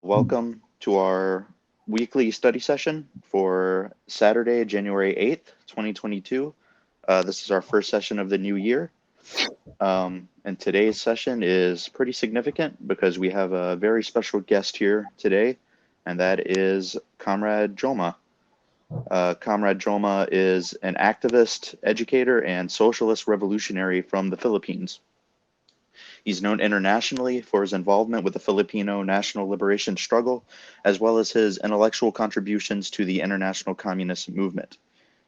Welcome to our weekly study session for Saturday, January 8th, 2022. This is our first session of the new year. And today's session is pretty significant because we have a very special guest here today, and that is Comrade Joma. Comrade Joma is an activist, educator, and socialist revolutionary from the Philippines. He's known internationally for his involvement with the Filipino national liberation struggle, as well as his intellectual contributions to the international communist movement.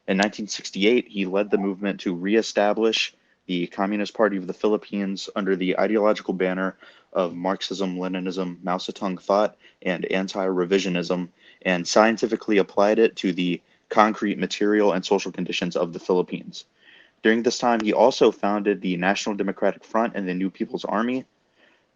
In 1968, he led the movement to reestablish the Communist Party of the Philippines under the ideological banner of Marxism, Leninism, Mao Zedong thought, and anti-revisionism, and scientifically applied it to the concrete material and social conditions of the Philippines. During this time, he also founded the National Democratic Front and the New People's Army.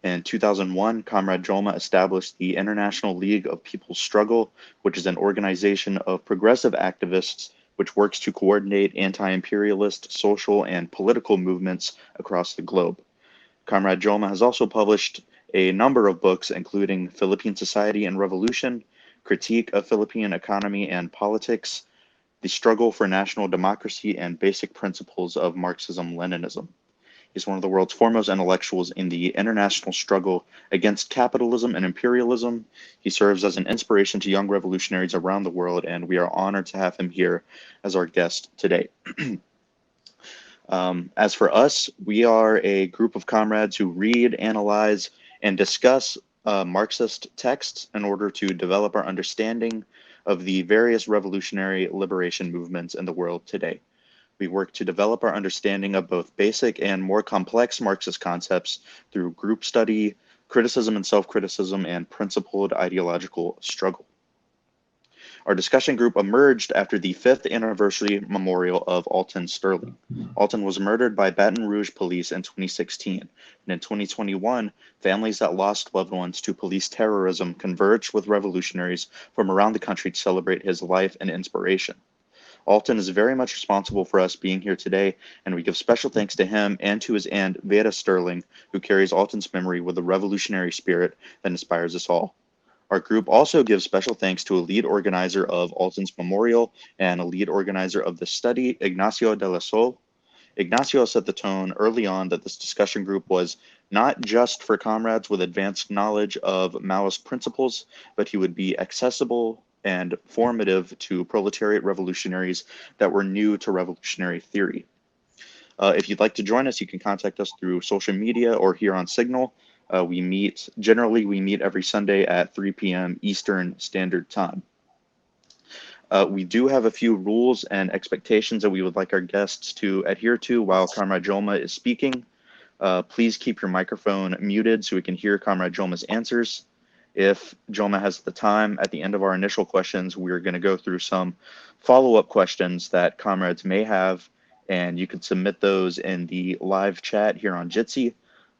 In 2001, Comrade Joma established the International League of People's Struggle, which is an organization of progressive activists which works to coordinate anti-imperialist social and political movements across the globe. Comrade Joma has also published a number of books, including Philippine Society and Revolution, Critique of Philippine Economy and Politics, The Struggle for National Democracy, and Basic Principles of Marxism-Leninism. He's one of the world's foremost intellectuals in the international struggle against capitalism and imperialism. He serves as an inspiration to young revolutionaries around the world, and we are honored to have him here as our guest today. As for us, we are a group of comrades who read, analyze, and discuss Marxist texts in order to develop our understanding of the various revolutionary liberation movements in the world today. We work to develop our understanding of both basic and more complex Marxist concepts through group study, criticism and self-criticism, and principled ideological struggle. Our discussion group emerged after the 5th anniversary memorial of Alton Sterling. Alton was murdered by Baton Rouge police in 2016, and in 2021, families that lost loved ones to police terrorism converged with revolutionaries from around the country to celebrate his life and inspiration. Alton is very much responsible for us being here today, and we give special thanks to him and to his aunt, Vera Sterling, who carries Alton's memory with the revolutionary spirit that inspires us all. Our group also gives special thanks to a lead organizer of Alton's memorial and a lead organizer of the study, Ignacio de la Sol. Ignacio set the tone early on that this discussion group was not just for comrades with advanced knowledge of Maoist principles, but he would be accessible and formative to proletariat revolutionaries that were new to revolutionary theory. If you'd like to join us, you can contact us through social media or here on Signal. We meet every Sunday at 3 p.m. Eastern Standard Time. We do have a few rules and expectations that we would like our guests to adhere to while Comrade Joma is speaking. Please keep your microphone muted so we can hear Comrade Joma's answers. If Joma has the time, at the end of our initial questions, we're going to go through some follow-up questions that comrades may have, and you can submit those in the live chat here on Jitsi.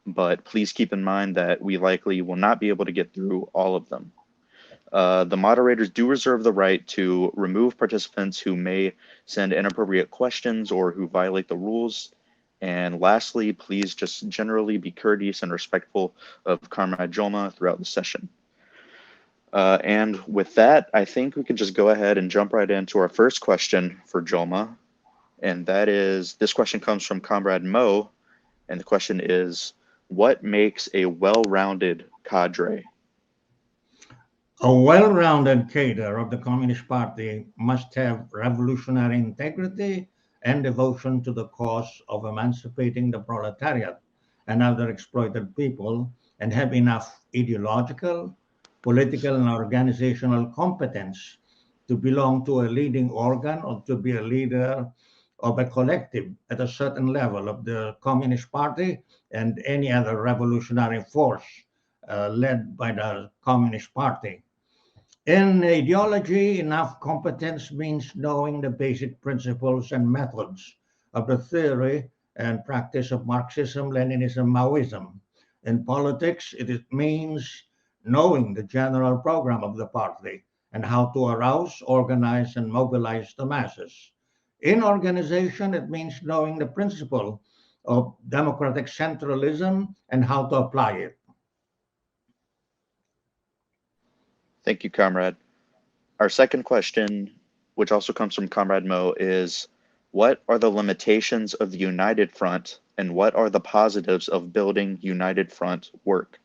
But please keep in mind that we likely will not be able to get through all of them. The moderators do reserve the right to remove participants who may send inappropriate questions or who violate the rules. And lastly, please just generally be courteous and respectful of Comrade Joma throughout the session. And with that, I think we can just go ahead and jump right into our first question for Joma. And that is, this question comes from Comrade Mo. And the question is, what makes a well-rounded cadre? A well-rounded cadre of the Communist Party must have revolutionary integrity and devotion to the cause of emancipating the proletariat and other exploited people, and have enough ideological, political, and organizational competence to belong to a leading organ or to be a leader of a collective at a certain level of the Communist Party and any other revolutionary force led by the Communist Party. In ideology, enough competence means knowing the basic principles and methods of the theory and practice of Marxism, Leninism, Maoism. In politics, it means knowing the general program of the party and how to arouse, organize, and mobilize the masses. In organization, it means knowing the principle of democratic centralism and how to apply it. Thank you, Comrade. Our second question, which also comes from Comrade Mo, is what are the limitations of the United Front and what are the positives of building United Front work?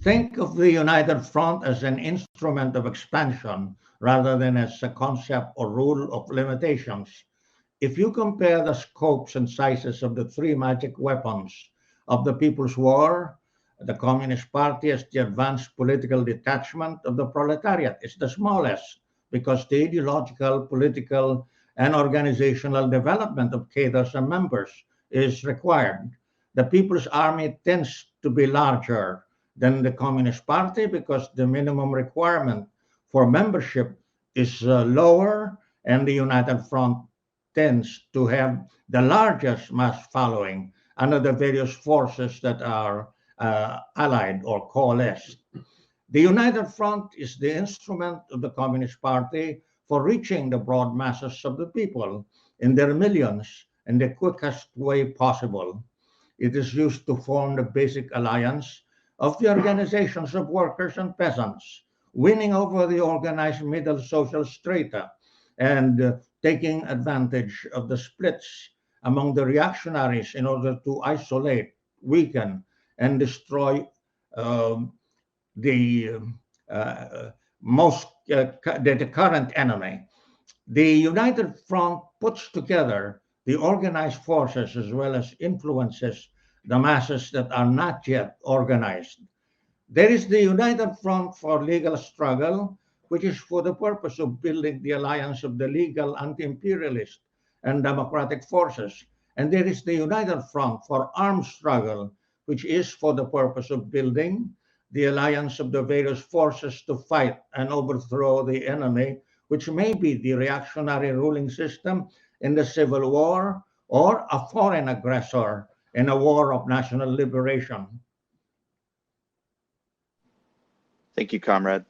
Think of the United Front as an instrument of expansion rather than as a concept or rule of limitations. If you compare the scopes and sizes of the three magic weapons of the People's War, the Communist Party as the advanced political detachment of the proletariat is the smallest because the ideological, political, and organizational development of cadres and members is required. The People's Army tends to be larger than the Communist Party because the minimum requirement for membership is lower, and the United Front tends to have the largest mass following under the various forces that are allied or coalesced. The United Front is the instrument of the Communist Party for reaching the broad masses of the people in their millions in the quickest way possible. It is used to form the basic alliance of the organizations of workers and peasants, winning over the organized middle social strata and taking advantage of the splits among the reactionaries in order to isolate, weaken, and destroy um, the most the current enemy. The United Front puts together the organized forces as well as influences the masses that are not yet organized. There is the United Front for Legal Struggle, which is for the purpose of building the alliance of the legal anti-imperialist and democratic forces. And there is the United Front for Armed Struggle, which is for the purpose of building the alliance of the various forces to fight and overthrow the enemy, which may be the reactionary ruling system in the Civil War or a foreign aggressor in a war of national liberation. Thank you, Comrade.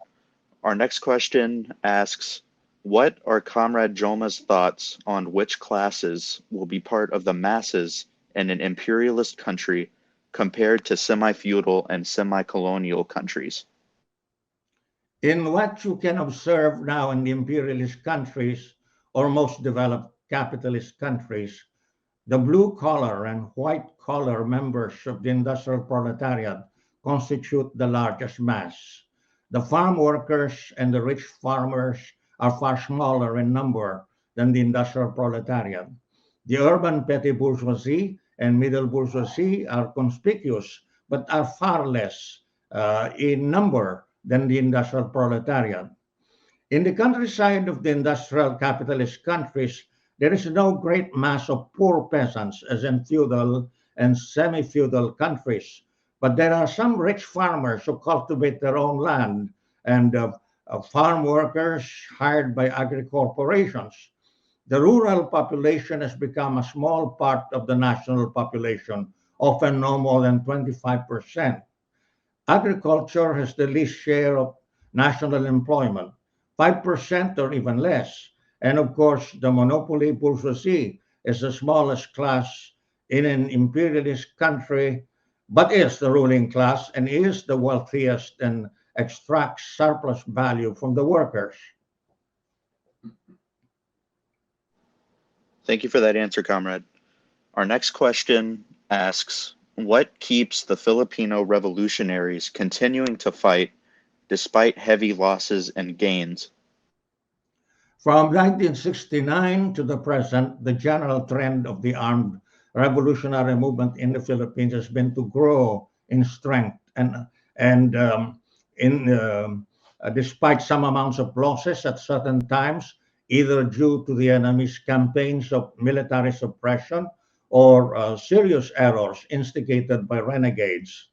Our next question asks, what are Comrade Joma's thoughts on which classes will be part of the masses in an imperialist country compared to semi-feudal and semi-colonial countries? In what you can observe now in the imperialist countries or most developed capitalist countries, the blue collar and white collar members of the industrial proletariat constitute the largest mass. The farm workers and the rich farmers are far smaller in number than the industrial proletariat. The urban petty bourgeoisie and middle bourgeoisie are conspicuous, but are far less in number than the industrial proletariat. In the countryside of the industrial capitalist countries, there is no great mass of poor peasants as in feudal and semi feudal countries, but there are some rich farmers who cultivate their own land and farm workers hired by agri corporations. The rural population has become a small part of the national population, often no more than 25%. Agriculture has the least share of national employment, 5% or even less. And of course, the monopoly bourgeoisie is the smallest class in an imperialist country, but is the ruling class and is the wealthiest and extracts surplus value from the workers. Thank you for that answer, Comrade. Our next question asks, what keeps the Filipino revolutionaries continuing to fight despite heavy losses and gains? From 1969 to the present, the general trend of the armed revolutionary movement in the Philippines has been to grow in strength and in despite some amounts of losses at certain times, either due to the enemy's campaigns of military suppression or serious errors instigated by renegades.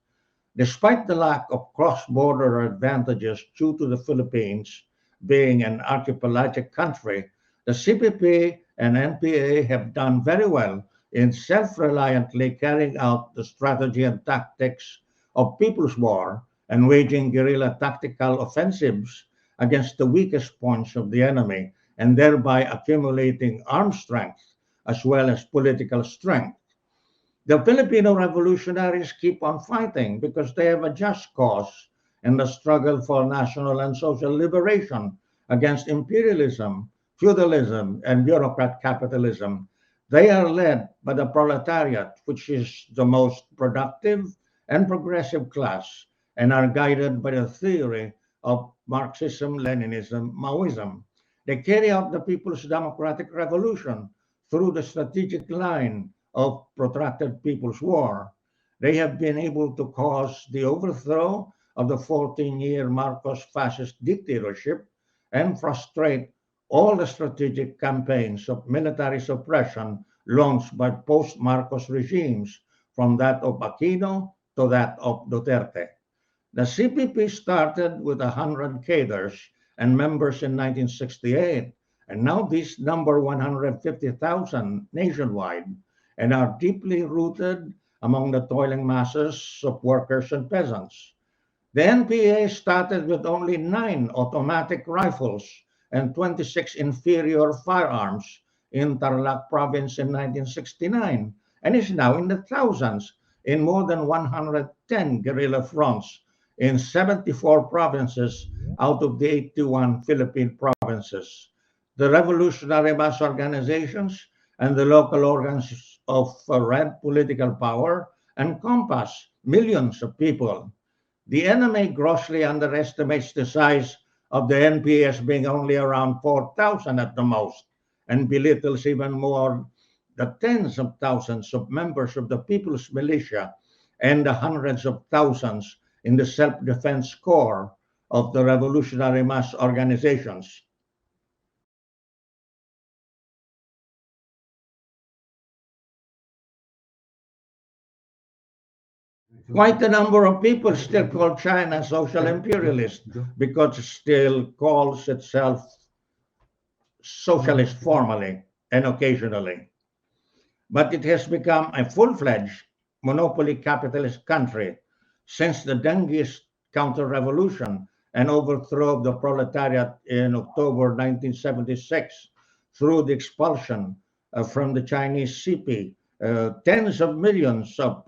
Despite the lack of cross-border advantages due to the Philippines being an archipelagic country, the CPP and NPA have done very well in self-reliantly carrying out the strategy and tactics of people's war and waging guerrilla tactical offensives against the weakest points of the enemy and thereby accumulating armed strength as well as political strength. The Filipino revolutionaries keep on fighting because they have a just cause in the struggle for national and social liberation against imperialism, feudalism, and bureaucrat capitalism. They are led by the proletariat, which is the most productive and progressive class, and are guided by the theory of Marxism, Leninism, Maoism. They carry out the People's Democratic Revolution through the strategic line of protracted People's War. They have been able to cause the overthrow of the 14-year Marcos fascist dictatorship and frustrate all the strategic campaigns of military suppression launched by post-Marcos regimes, from that of Aquino to that of Duterte. The CPP started with 100 cadres and members in 1968, and now these number 150,000 nationwide and are deeply rooted among the toiling masses of workers and peasants. The NPA started with only 9 automatic rifles and 26 inferior firearms in Tarlac province in 1969 and is now in the thousands in more than 110 guerrilla fronts in 74 provinces out of the 81 Philippine provinces. The revolutionary mass organizations and the local organs of red political power encompass millions of people. The enemy grossly underestimates the size of the NPS being only around 4,000 at the most, and belittles even more the tens of thousands of members of the People's Militia and the hundreds of thousands in the self-defense corps of the revolutionary mass organizations. Quite a number of people still call China social imperialist because it still calls itself socialist formally and occasionally. But it has become a full-fledged monopoly capitalist country since the Dengist counter-revolution and overthrow of the proletariat in October 1976 through the expulsion from the Chinese CP. Tens of millions of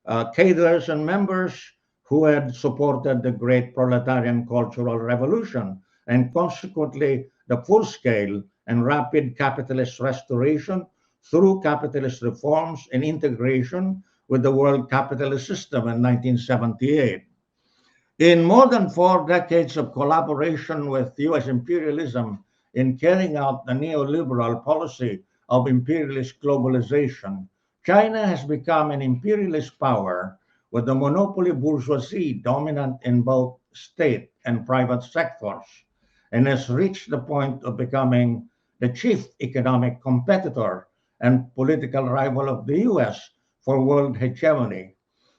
uh, cadres and members who had supported the great proletarian cultural revolution and consequently the full-scale and rapid capitalist restoration through capitalist reforms and integration with the world capitalist system in 1978. In more than 4 decades of collaboration with US imperialism in carrying out the neoliberal policy of imperialist globalization, China has become an imperialist power with the monopoly bourgeoisie dominant in both state and private sectors, and has reached the point of becoming the chief economic competitor and political rival of the US for world hegemony.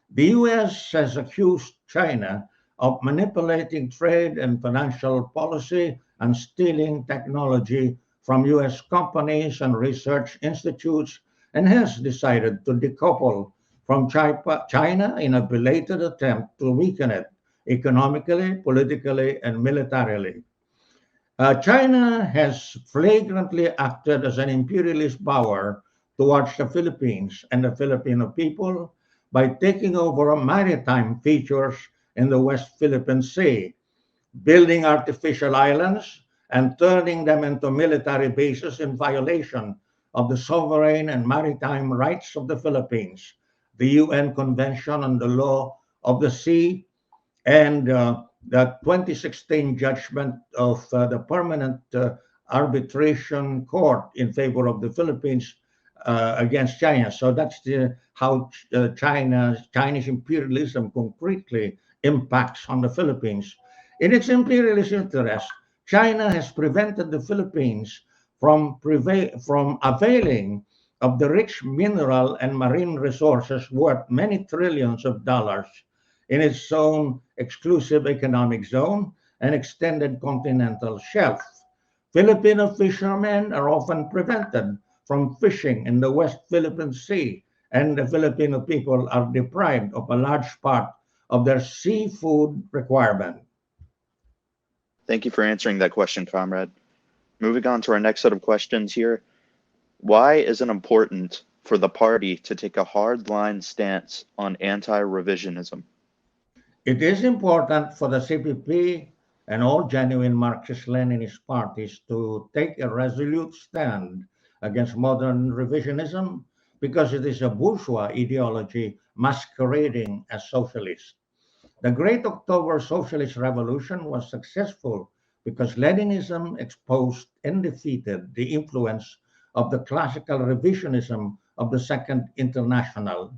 The US has accused China of manipulating trade and financial policy and stealing technology from US companies and research institutes and has decided to decouple from China in a belated attempt to weaken it economically, politically, and militarily. China has flagrantly acted as an imperialist power towards the Philippines and the Filipino people by taking over maritime features in the West Philippine Sea, building artificial islands and turning them into military bases in violation of the sovereign and maritime rights of the Philippines, the UN Convention on the Law of the Sea, and the 2016 judgment of the Permanent Arbitration Court in favor of the Philippines against China. So that's how Chinese imperialism concretely impacts on the Philippines. In its imperialist interest, China has prevented the Philippines from availing of the rich mineral and marine resources worth many trillions of dollars in its own exclusive economic zone and extended continental shelf. Filipino fishermen are often prevented from fishing in the West Philippine Sea, and the Filipino people are deprived of a large part of their seafood requirement. Thank you for answering that question, Comrade. Moving on to our next set of questions here. Why is it important for the party to take a hard line stance on anti revisionism? It is important for the CPP and all genuine Marxist-Leninist parties to take a resolute stand against modern revisionism because it is a bourgeois ideology masquerading as socialist. The Great October Socialist Revolution was successful because Leninism exposed and defeated the influence of the classical revisionism of the Second International.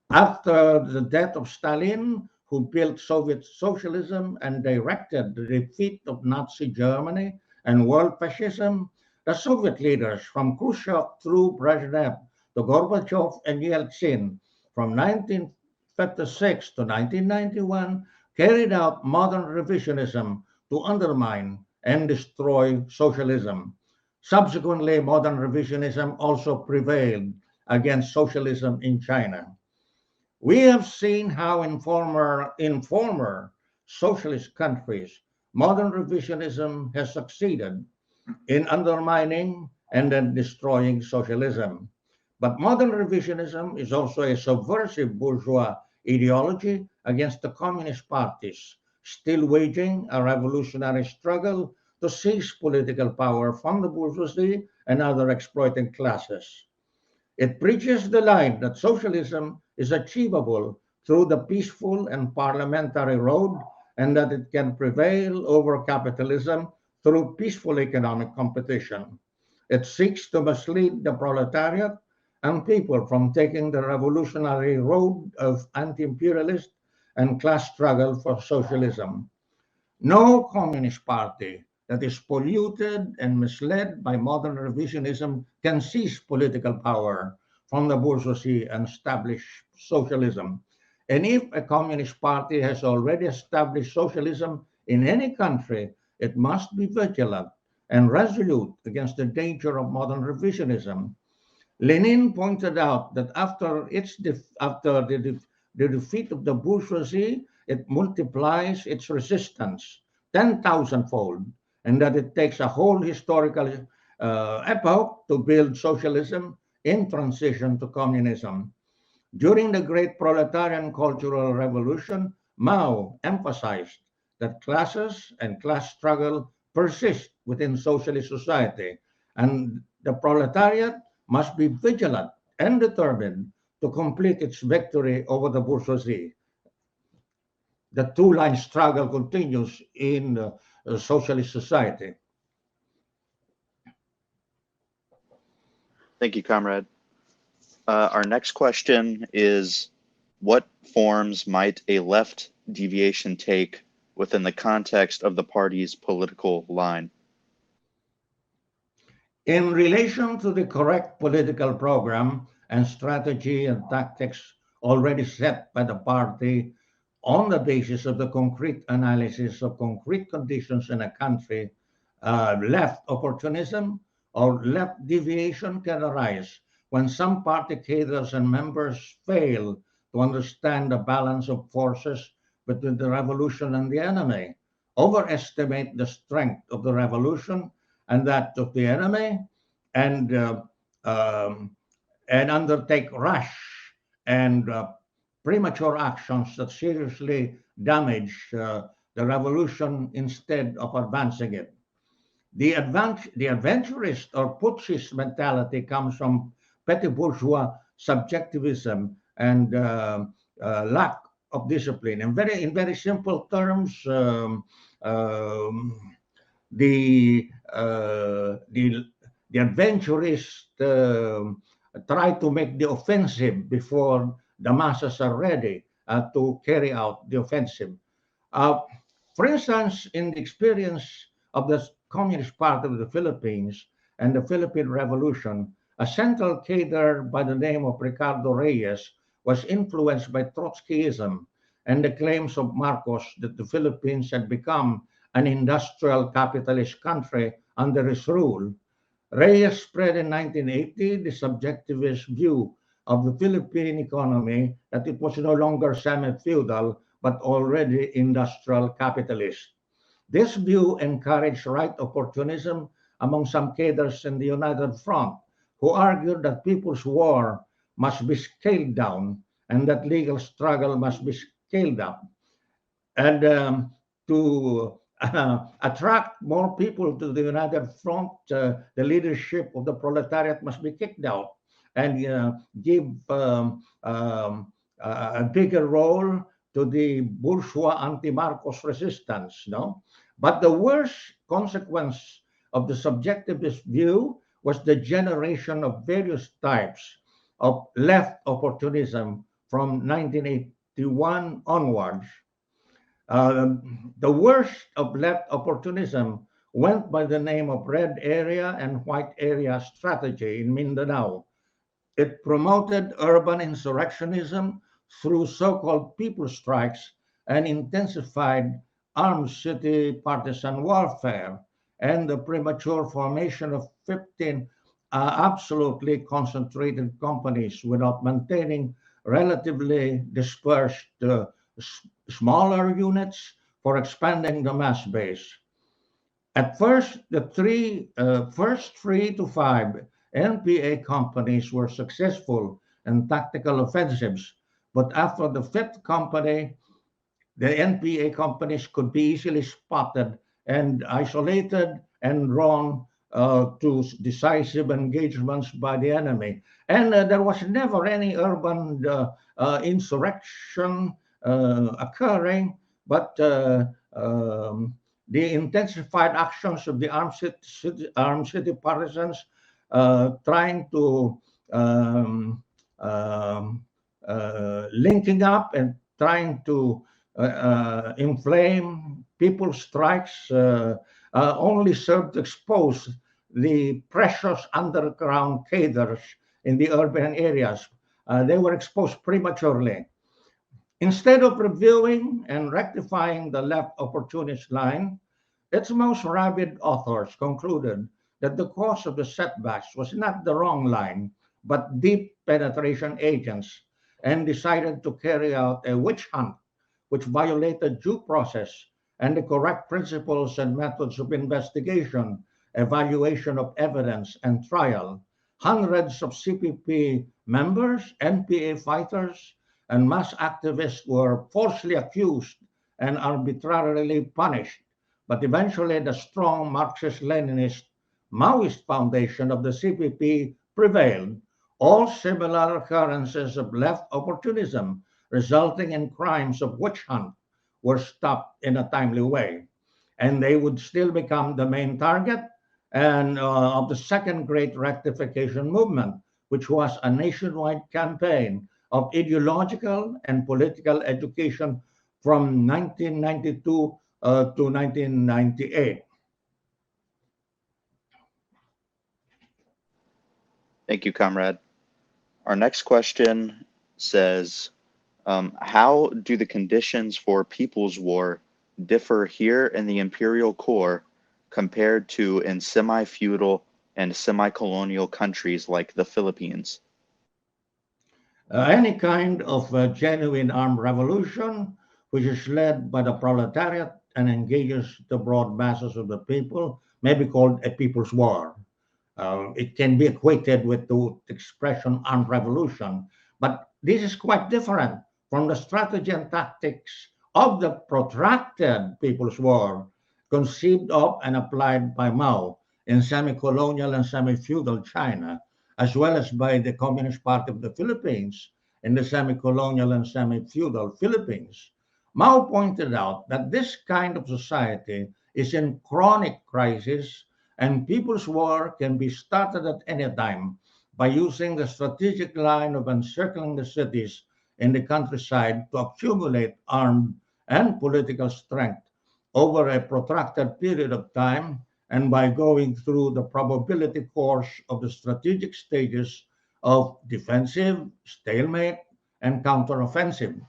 After the death of Stalin, who built Soviet socialism and directed the defeat of Nazi Germany and world fascism, the Soviet leaders from Khrushchev through Brezhnev to Gorbachev and Yeltsin from 1956 to 1991 carried out modern revisionism to undermine and destroy socialism. Subsequently, modern revisionism also prevailed against socialism in China. We have seen how in former socialist countries, modern revisionism has succeeded in undermining and then destroying socialism. But modern revisionism is also a subversive bourgeois ideology against the communist parties, still waging a revolutionary struggle to seize political power from the bourgeoisie and other exploiting classes. It preaches the line that socialism is achievable through the peaceful and parliamentary road and that it can prevail over capitalism through peaceful economic competition. It seeks to mislead the proletariat and people from taking the revolutionary road of anti imperialist and class struggle for socialism. No communist party that is polluted and misled by modern revisionism can seize political power from the bourgeoisie and establish socialism. And if a communist party has already established socialism in any country, it must be vigilant and resolute against the danger of modern revisionism. Lenin pointed out that after the defeat of the bourgeoisie, it multiplies its resistance 10,000 fold, and that it takes a whole historical epoch to build socialism in transition to communism. During the Great Proletarian Cultural Revolution, Mao emphasized that classes and class struggle persist within socialist society, and the proletariat must be vigilant and determined to complete its victory over the bourgeoisie. The two-line struggle continues in socialist society. Thank you, Comrade. Our next question is, what forms might a left deviation take within the context of the party's political line? In relation to the correct political program and strategy and tactics already set by the party on the basis of the concrete analysis of concrete conditions in a country, left opportunism or left deviation can arise when some party cadres and members fail to understand the balance of forces between the revolution and the enemy, overestimate the strength of the revolution and that of the enemy, and um, and undertake rash and premature actions that seriously damage the revolution instead of advancing it. The adventurist or putschist mentality comes from petty bourgeois subjectivism and lack of discipline. In very simple terms, the the the adventurists try to make the offensive before the masses are ready to carry out the offensive. Uh, for instance, in the experience of the Communist Party of the Philippines and the Philippine Revolution, a central cadre by the name of Ricardo Reyes was influenced by Trotskyism and the claims of Marcos that the Philippines had become an industrial capitalist country under his rule. Reyes spread in 1980 the subjectivist view of the Philippine economy that it was no longer semi-feudal but already industrial capitalist. This view encouraged right opportunism among some cadres in the United Front, who argued that people's war must be scaled down and that legal struggle must be scaled up. And to attract more people to the United Front, the leadership of the proletariat must be kicked out and give a bigger role to the bourgeois anti-Marcos resistance. No, but the worst consequence of the subjectivist view was the generation of various types of left opportunism from 1981 onwards. The worst of left opportunism went by the name of red area and white area strategy in Mindanao. It promoted urban insurrectionism through so-called people strikes and intensified armed city partisan warfare and the premature formation of 15 absolutely concentrated companies without maintaining relatively dispersed smaller units for expanding the mass base. At first, the first 3 to 5 NPA companies were successful in tactical offensives, but after the fifth company, the NPA companies could be easily spotted and isolated and drawn to decisive engagements by the enemy. And there was never any urban insurrection occurring, but the intensified actions of the armed city partisans trying to linking up and trying to inflame people's strikes only served to expose the precious underground cadres in the urban areas. They were exposed prematurely. Instead of reviewing and rectifying the left opportunist line, its most rabid authors concluded that the cause of the setbacks was not the wrong line, but deep penetration agents, and decided to carry out a witch hunt which violated due process and the correct principles and methods of investigation, evaluation of evidence, and trial. Hundreds of CPP members, NPA fighters, and mass activists were falsely accused and arbitrarily punished. But eventually, the strong Marxist-Leninist Maoist foundation of the CPP prevailed. All similar occurrences of left opportunism resulting in crimes of witch hunt were stopped in a timely way. And they would still become the main target and of the second great rectification movement, which was a nationwide campaign of ideological and political education from 1992 to 1998. Thank you, comrade. Our next question says, how do the conditions for People's War differ here in the imperial core compared to in semi-feudal and semi-colonial countries like the Philippines? Any kind of genuine armed revolution, which is led by the proletariat and engages the broad masses of the people, may be called a people's war. It can be equated with the expression armed revolution, but this is quite different from the strategy and tactics of the protracted people's war conceived of and applied by Mao in semi-colonial and semi-feudal China, as well as by the Communist Party of the Philippines in the semi-colonial and semi-feudal Philippines. Mao pointed out that this kind of society is in chronic crisis and people's war can be started at any time by using the strategic line of encircling the cities in the countryside to accumulate armed and political strength over a protracted period of time and by going through the probability course of the strategic stages of defensive, stalemate, and counteroffensive.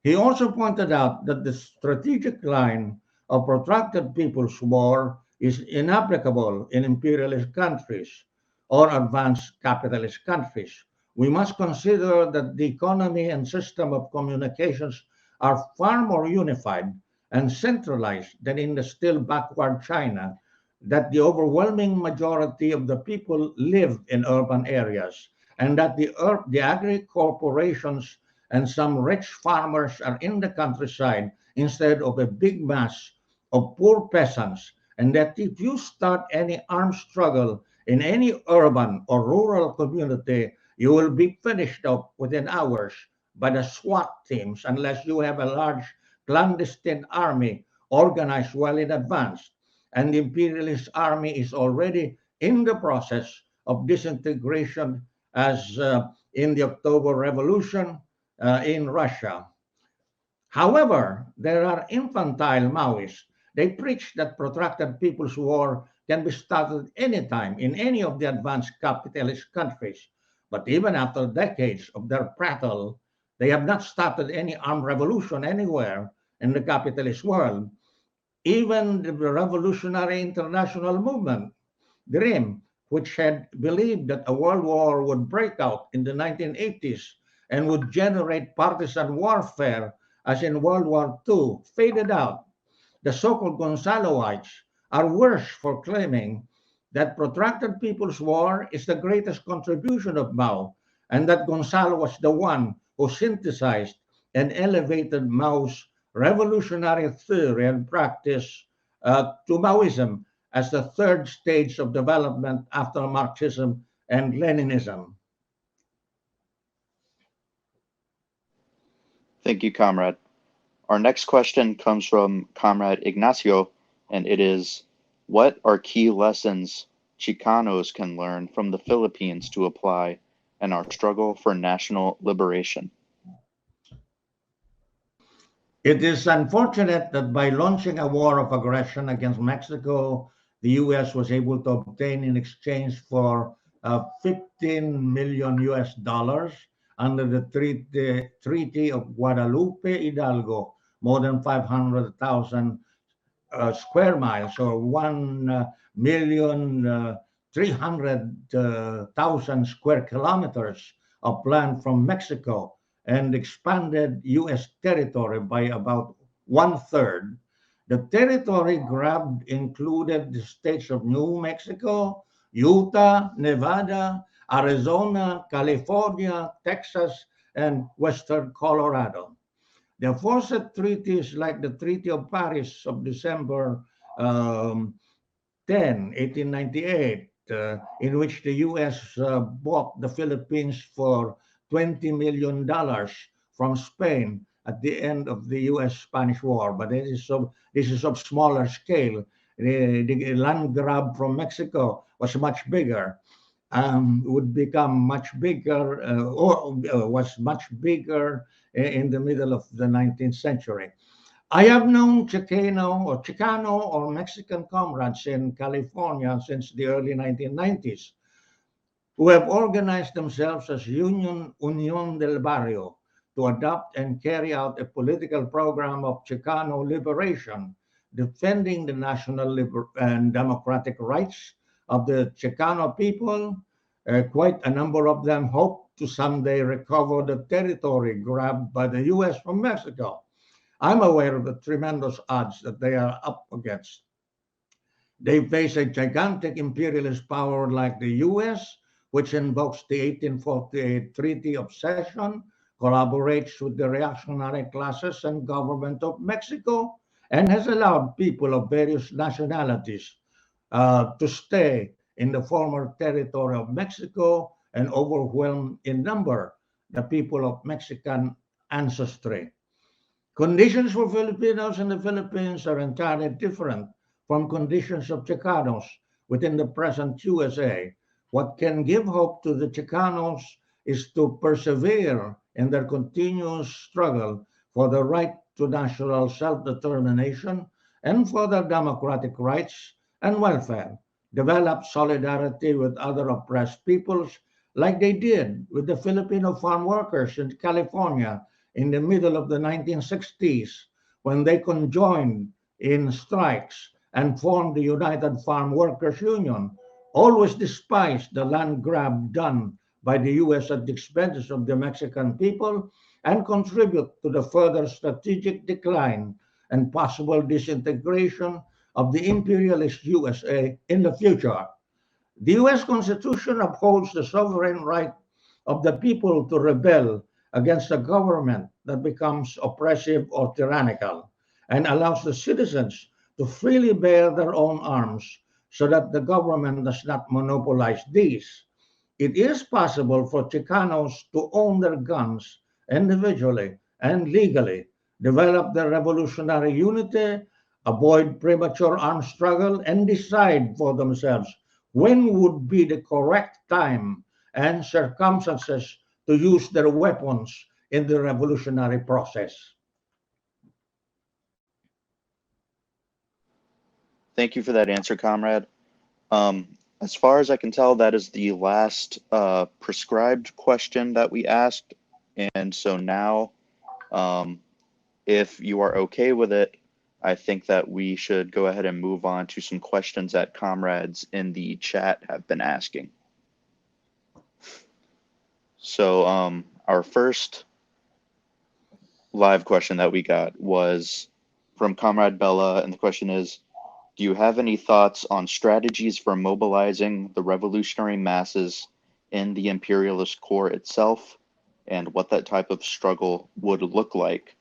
He also pointed out that the strategic line of protracted people's war is inapplicable in imperialist countries or advanced capitalist countries. We must consider that the economy and system of communications are far more unified and centralized than in the still backward China, that the overwhelming majority of the people live in urban areas, and that the agri corporations and some rich farmers are in the countryside instead of a big mass of poor peasants, and that if you start any armed struggle in any urban or rural community, you will be finished off within hours by the SWAT teams unless you have a large clandestine army organized well in advance. And the imperialist army is already in the process of disintegration, as in the October Revolution in Russia. However, there are infantile Maoists. They preach that protracted people's war can be started anytime in any of the advanced capitalist countries. But even after decades of their prattle, they have not started any armed revolution anywhere in the capitalist world. Even the revolutionary international movement, dream, which had believed that a world war would break out in the 1980s and would generate partisan warfare as in World War II, faded out. The so-called Gonzaloites are worse for claiming that protracted people's war is the greatest contribution of Mao, and that Gonzalo was the one who synthesized and elevated Mao's revolutionary theory and practice to Maoism as the third stage of development after Marxism and Leninism. Thank you, Comrade. Our next question comes from Comrade Ignacio, and it is, what are key lessons Chicanos can learn from the Philippines to apply in our struggle for national liberation? It is unfortunate that by launching a war of aggression against Mexico, the US was able to obtain in exchange for 15 million US dollars under the Treaty of Guadalupe Hidalgo, more than 500,000 square miles, or 1,300,000 square kilometers of land from Mexico, and expanded U.S. territory by about one third. The territory grabbed included the states of New Mexico, Utah, Nevada, Arizona, California, Texas, and Western Colorado. The aforesaid treaties, like the Treaty of Paris of December 10, 1898, in which the U.S. bought the Philippines for $20 million from Spain at the end of the U.S.-Spanish War. But this is of smaller scale. The land grab from Mexico was much bigger. Would become much bigger, or was much bigger in the middle of the 19th century. I have known Chicano or Mexican comrades in California since the early 1990s who have organized themselves as Unión del Barrio to adopt and carry out a political program of Chicano liberation, defending the national and democratic rights of the Chicano people. Quite a number of them hope to someday recover the territory grabbed by the U.S. from Mexico. I'm aware of the tremendous odds that they are up against. They face a gigantic imperialist power like the U.S., which invokes the 1848 Treaty of Cession, collaborates with the reactionary classes and government of Mexico, and has allowed people of various nationalities to stay in the former territory of Mexico and overwhelm in number the people of Mexican ancestry. Conditions for Filipinos in the Philippines are entirely different from conditions of Chicanos within the present USA. What can give hope to the Chicanos is to persevere in their continuous struggle for the right to national self-determination and for their democratic rights and welfare. Develop solidarity with other oppressed peoples like they did with the Filipino farm workers in California in the middle of the 1960s when they conjoined in strikes and formed the United Farm Workers Union, always despised the land grab done by the U.S. at the expense of the Mexican people, and contribute to the further strategic decline and possible disintegration of the imperialist USA in the future. The U.S. Constitution upholds the sovereign right of the people to rebel against a government that becomes oppressive or tyrannical. and allows the citizens to freely bear their own arms so that the government does not monopolize these. It is possible for Chicanos to own their guns individually and legally, develop their revolutionary unity, avoid premature armed struggle, and decide for themselves when would be the correct time and circumstances to use their weapons in the revolutionary process. Thank you for that answer, comrade. As far as I can tell, that is the last prescribed question that we asked. And so now, um, if you are okay with it, I think that we should go ahead and move on to some questions that comrades in the chat have been asking. So our first live question that we got was from Comrade Bella, and the question is, do you have any thoughts on strategies for mobilizing the revolutionary masses in the imperialist core itself, and what that type of struggle would look like?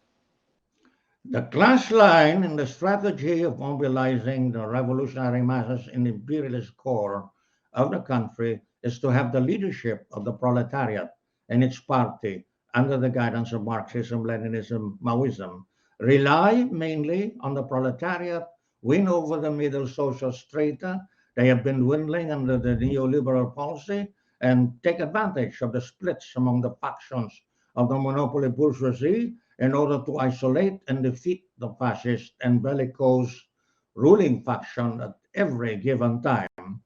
The class line in the strategy of mobilizing the revolutionary masses in the imperialist core of the country is to have the leadership of the proletariat and its party under the guidance of Marxism, Leninism, Maoism, rely mainly on the proletariat, win over the middle social strata. They have been dwindling under the neoliberal policy and take advantage of the splits among the factions of the monopoly bourgeoisie in order to isolate and defeat the fascist and bellicose ruling faction at every given time,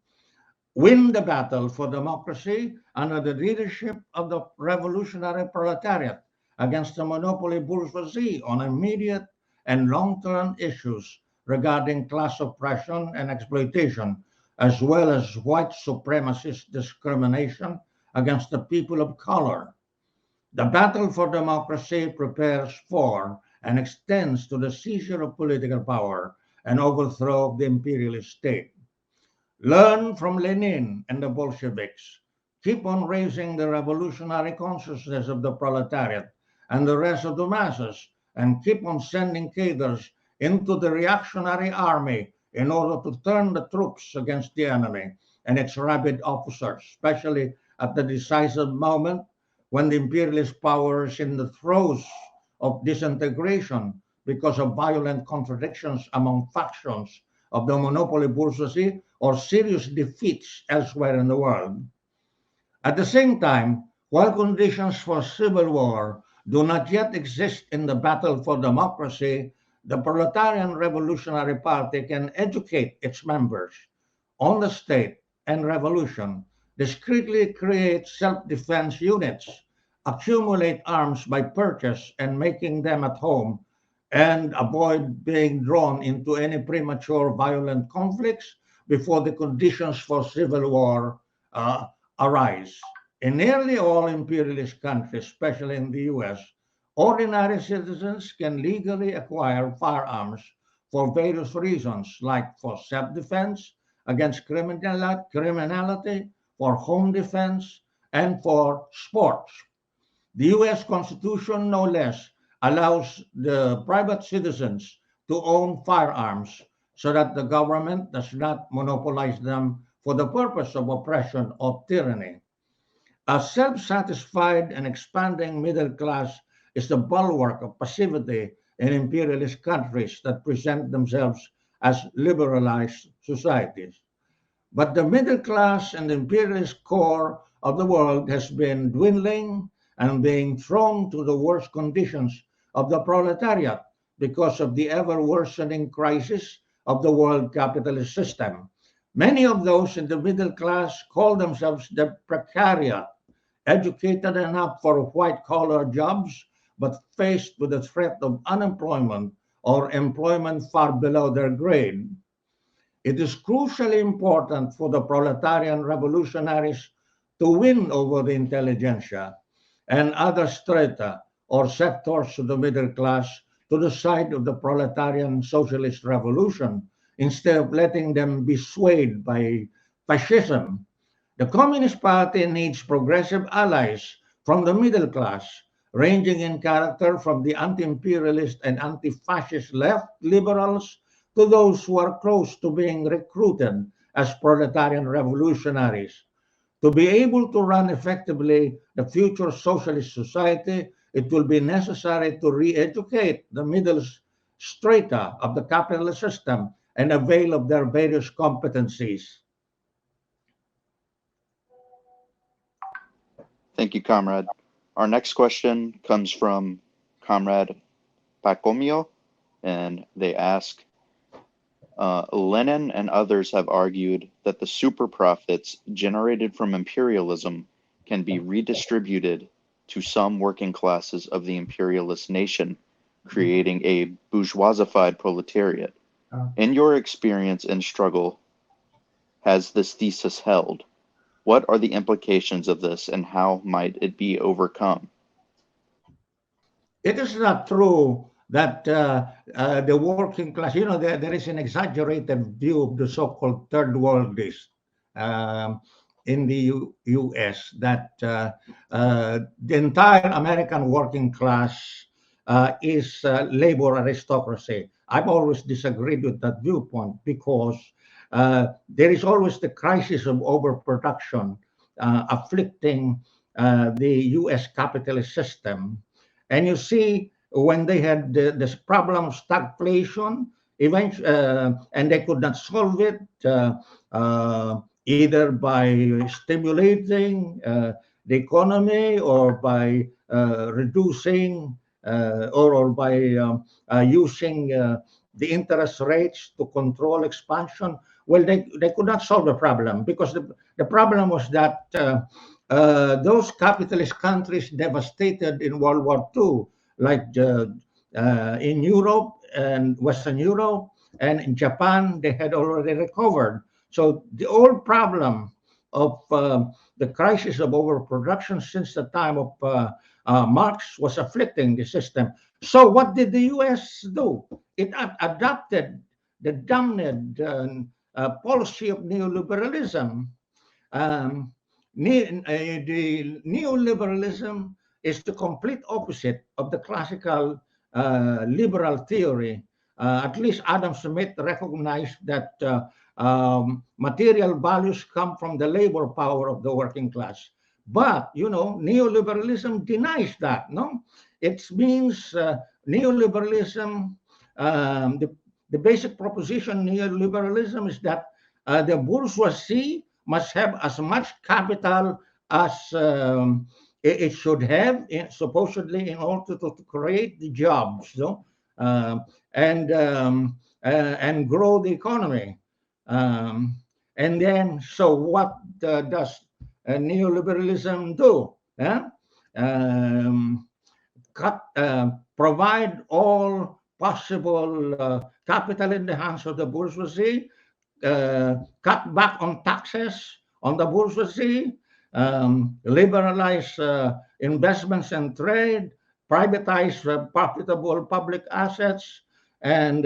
win the battle for democracy under the leadership of the revolutionary proletariat against the monopoly bourgeoisie on immediate and long-term issues regarding class oppression and exploitation, as well as white supremacist discrimination against the people of color. The battle for democracy prepares for and extends to the seizure of political power and overthrow of the imperialist state. Learn from Lenin and the Bolsheviks. Keep on raising the revolutionary consciousness of the proletariat and the rest of the masses, and keep on sending cadres into the reactionary army in order to turn the troops against the enemy and its rabid officers, especially at the decisive moment when the imperialist power is in the throes of disintegration because of violent contradictions among factions of the monopoly bourgeoisie or serious defeats elsewhere in the world. At the same time, while conditions for civil war do not yet exist in the battle for democracy, the Proletarian Revolutionary Party can educate its members on the state and revolution, discreetly create self-defense units, accumulate arms by purchase and making them at home, and avoid being drawn into any premature violent conflicts before the conditions for civil war arise. In nearly all imperialist countries, especially in the US, ordinary citizens can legally acquire firearms for various reasons, like for self-defense, against criminality, for home defense, and for sports. The US Constitution, no less, allows the private citizens to own firearms so that the government does not monopolize them for the purpose of oppression or tyranny. A self-satisfied and expanding middle class is the bulwark of passivity in imperialist countries that present themselves as liberalized societies. But the middle class and the imperialist core of the world has been dwindling and being thrown to the worst conditions of the proletariat because of the ever worsening crisis of the world capitalist system. Many of those in the middle class call themselves the precariat, educated enough for white collar jobs, but faced with the threat of unemployment or employment far below their grade. It is crucially important for the proletarian revolutionaries to win over the intelligentsia and other strata or sectors of the middle class to the side of the proletarian socialist revolution instead of letting them be swayed by fascism. The Communist Party needs progressive allies from the middle class, ranging in character from the anti-imperialist and anti-fascist left liberals to those who are close to being recruited as proletarian revolutionaries. To be able to run effectively the future socialist society, it will be necessary to re-educate the middle strata of the capitalist system and avail of their various competencies. Thank you, Comrade. Our next question comes from Comrade Pacomio, and they ask, Lenin and others have argued that the super profits generated from imperialism can be redistributed to some working classes of the imperialist nation, creating a bourgeoisified proletariat. In your experience and struggle, has this thesis held? What are the implications of this and how might it be overcome? It is not true that the working class, there is an exaggerated view of the so-called third worldist in the US that the entire American working class is labor aristocracy. I've always disagreed with that viewpoint because there is always the crisis of overproduction afflicting the US capitalist system. And you see, when they had this problem of stagflation, and they could not solve it either by stimulating the economy or by reducing or by using the interest rates to control expansion. Well, they could not solve the problem because the problem was that those capitalist countries devastated in World War II, like in Europe and Western Europe and in Japan, they had already recovered. So the old problem of the crisis of overproduction since the time of Marx was afflicting the system. So what did the US do? It adopted the damned policy of neoliberalism. The neoliberalism is the complete opposite of the classical liberal theory. At least Adam Smith recognized that material values come from the labor power of the working class. But, neoliberalism denies that, no? It means neoliberalism, the basic proposition neoliberalism is that the bourgeoisie must have as much capital as it should have, supposedly, in order to create the jobs, and grow the economy. And then, so what does neoliberalism do? Provide all possible capital in the hands of the bourgeoisie, cut back on taxes on the bourgeoisie, liberalize investments and trade, privatize profitable public assets, and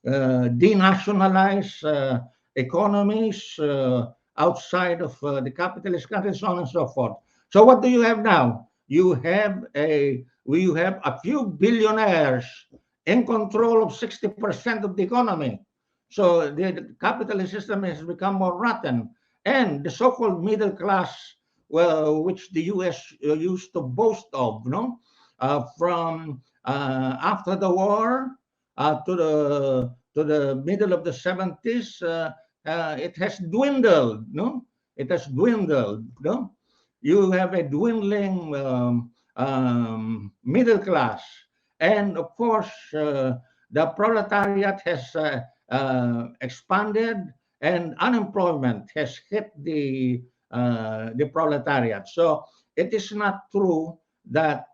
denationalize economies outside of the capitalist countries, so on and so forth. So what do you have now? You have a few billionaires in control of 60% of the economy. So the capitalist system has become more rotten. And the so-called middle class, well, which the US used to boast of, from after the war to the middle of the 70s, it has dwindled. It has dwindled. You have a dwindling middle class, and of course, the proletariat has expanded, and unemployment has hit the proletariat. So it is not true that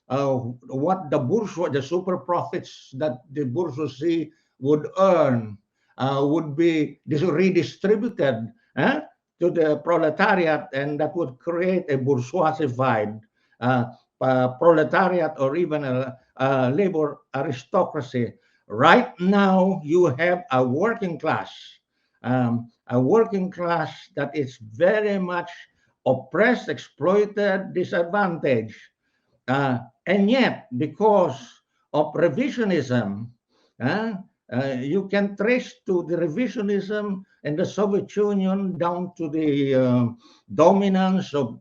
what the super profits that the bourgeoisie would earn would be redistributed to the proletariat, and that would create a bourgeoisified proletariat or even a labor aristocracy. Right now, you have a working class that is very much oppressed, exploited, disadvantaged. And yet, because of revisionism, you can trace to the revisionism in the Soviet Union down to the dominance of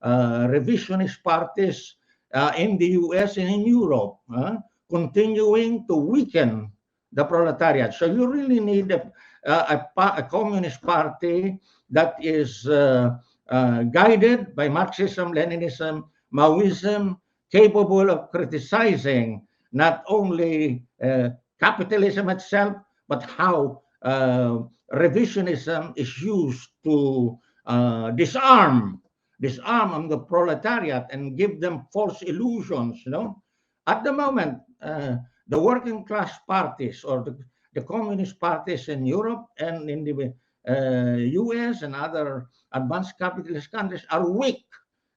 revisionist parties in the US and in Europe, continuing to weaken the proletariat. So you really need a communist party that is guided by Marxism, Leninism, Maoism, capable of criticizing not only capitalism itself, but how revisionism is used to disarm the proletariat and give them false illusions. At the moment, the working class parties or the communist parties in Europe and in the US and other advanced capitalist countries are weak,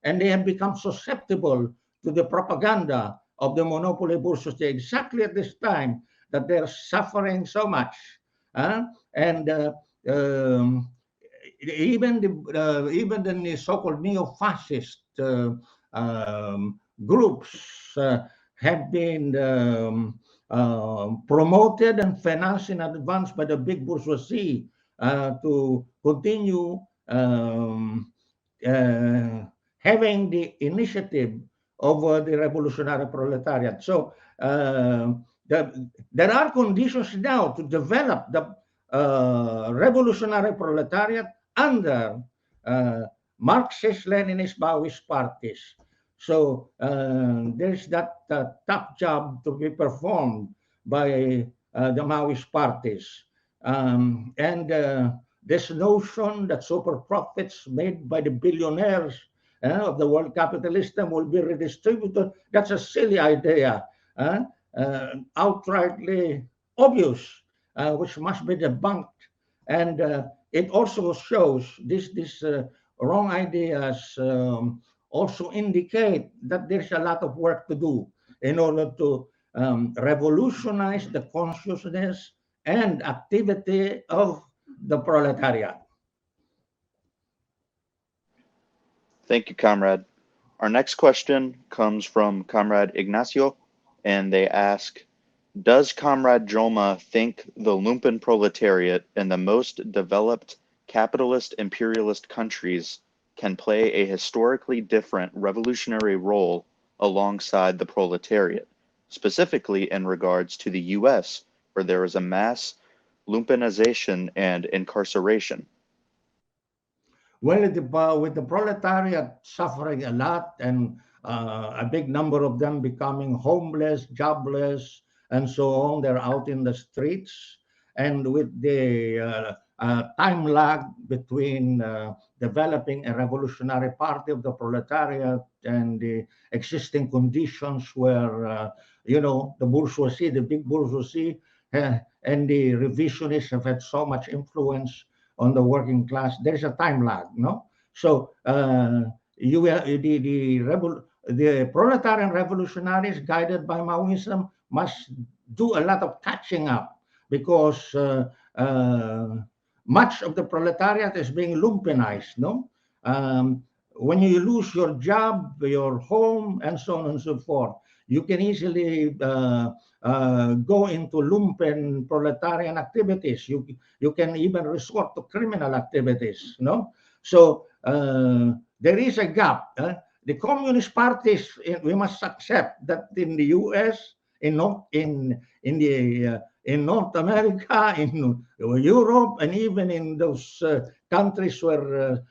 and they have become susceptible to the propaganda of the monopoly bourgeoisie exactly at this time that they're suffering so much. And even the so-called neo-fascist groups have been promoted and financed in advance by the big bourgeoisie to continue having the initiative over the revolutionary proletariat. So there are conditions now to develop the revolutionary proletariat under Marxist, Leninist, Maoist parties. So there's that tough job to be performed by the Maoist parties. And this notion that super profits made by the billionaires of the world capitalism will be redistributed, that's a silly idea, outrightly obvious, which must be debunked. And it also shows these wrong ideas also indicate that there's a lot of work to do in order to revolutionize the consciousness and activity of the proletariat. Thank you, Comrade. Our next question comes from Comrade Ignacio, and they ask, does Comrade Joma think the Lumpin proletariat in the most developed capitalist imperialist countries can play a historically different revolutionary role alongside the proletariat, specifically in regards to the US, where there is a mass lumpinization and incarceration? Well, with the proletariat suffering a lot and a big number of them becoming homeless, jobless, and so on, they're out in the streets. And with the time lag between developing a revolutionary party of the proletariat and the existing conditions where, the bourgeoisie, the big bourgeoisie, and the revisionists have had so much influence on the working class, there's a time lag, no? So the proletarian revolutionaries guided by Maoism must do a lot of catching up because much of the proletariat is being lumpinized, no? When you lose your job, your home, and so on and so forth, you can easily go into lumpen proletarian activities. You can even resort to criminal activities. No, so there is a gap. The communist parties, we must accept that in the U.S., in North America, in Europe, and even in those countries where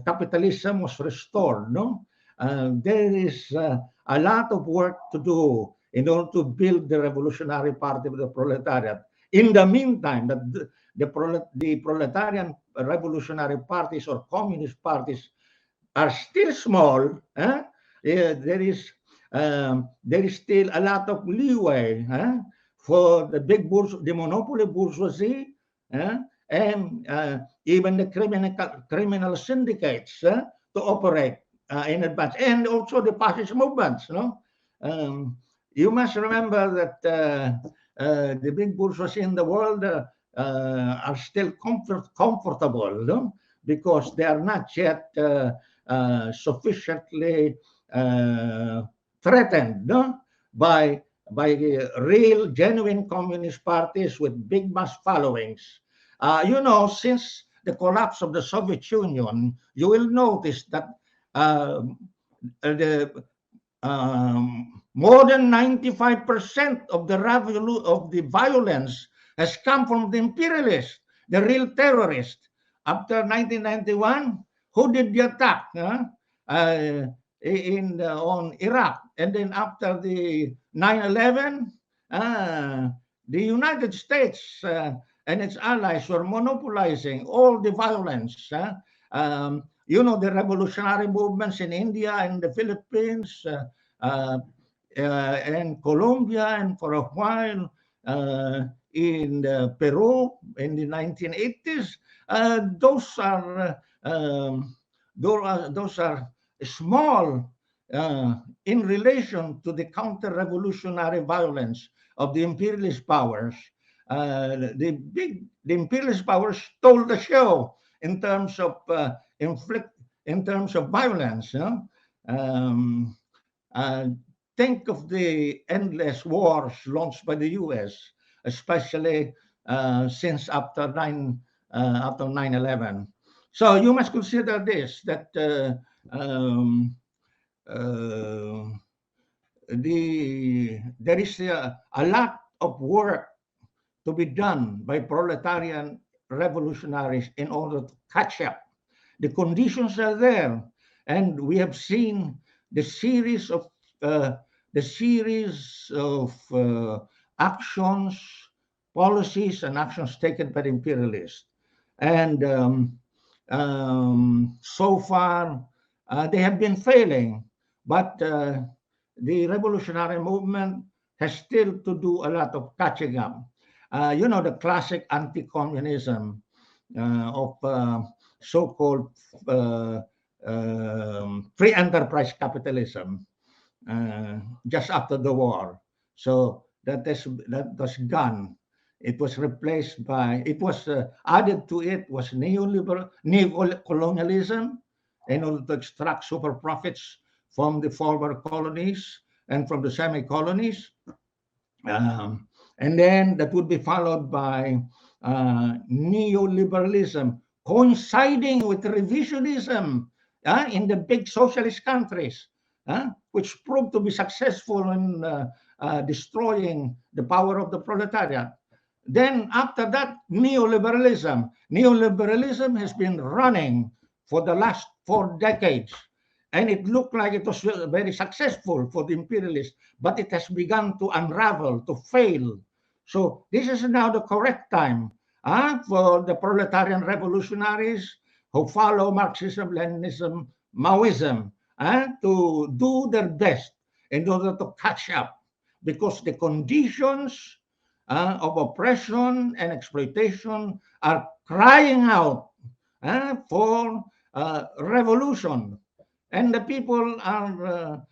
capitalism was restored, no, there is a lot of work to do in order to build the revolutionary party of the proletariat. In the meantime, the proletarian revolutionary parties or communist parties are still small. There is still a lot of leeway for the big the monopoly bourgeoisie, and even the criminal syndicates to operate in advance, and also the fascist movements. You must remember that the big bourgeoisie in the world are still comfortable, because they are not yet sufficiently threatened, no? by real, genuine communist parties with big mass followings. Since the collapse of the Soviet Union, you will notice that the more than 95% of the violence has come from the imperialists, the real terrorists. After 1991, who did the attack on Iraq? And then after the 9/11, the United States and its allies were monopolizing all the violence. The revolutionary movements in India and the Philippines uh, and Colombia, and for a while in Peru in the 1980s. Those are small in relation to the counter-revolutionary violence of the imperialist powers. The imperialist powers stole the show in terms of violence. Um, uh, think of the endless wars launched by the U.S., especially since after 9/11. So you must consider this, that uh, there is a lot of work to be done by proletarian revolutionaries in order to catch up. The conditions are there, and we have seen the series of uh, actions, policies, and actions taken by the imperialists. And so far, they have been failing, but the revolutionary movement has still to do a lot of catching up. The classic anti-communism of so-called uh, free enterprise capitalism just after the war. So that was gone. It was replaced by, it was added to it was neo-colonialism in order to extract super profits from the former colonies and from the semi-colonies. And then that would be followed by neoliberalism, coinciding with revisionism in the big socialist countries, which proved to be successful in destroying the power of the proletariat. Then after that, neoliberalism. Neoliberalism has been running for the last 4 decades. And it looked like it was very successful for the imperialists, but it has begun to unravel, to fail. So this is now the correct time for the proletarian revolutionaries who follow Marxism, Leninism, Maoism to do their best in order to catch up, because the conditions of oppression and exploitation are crying out for revolution. And the people are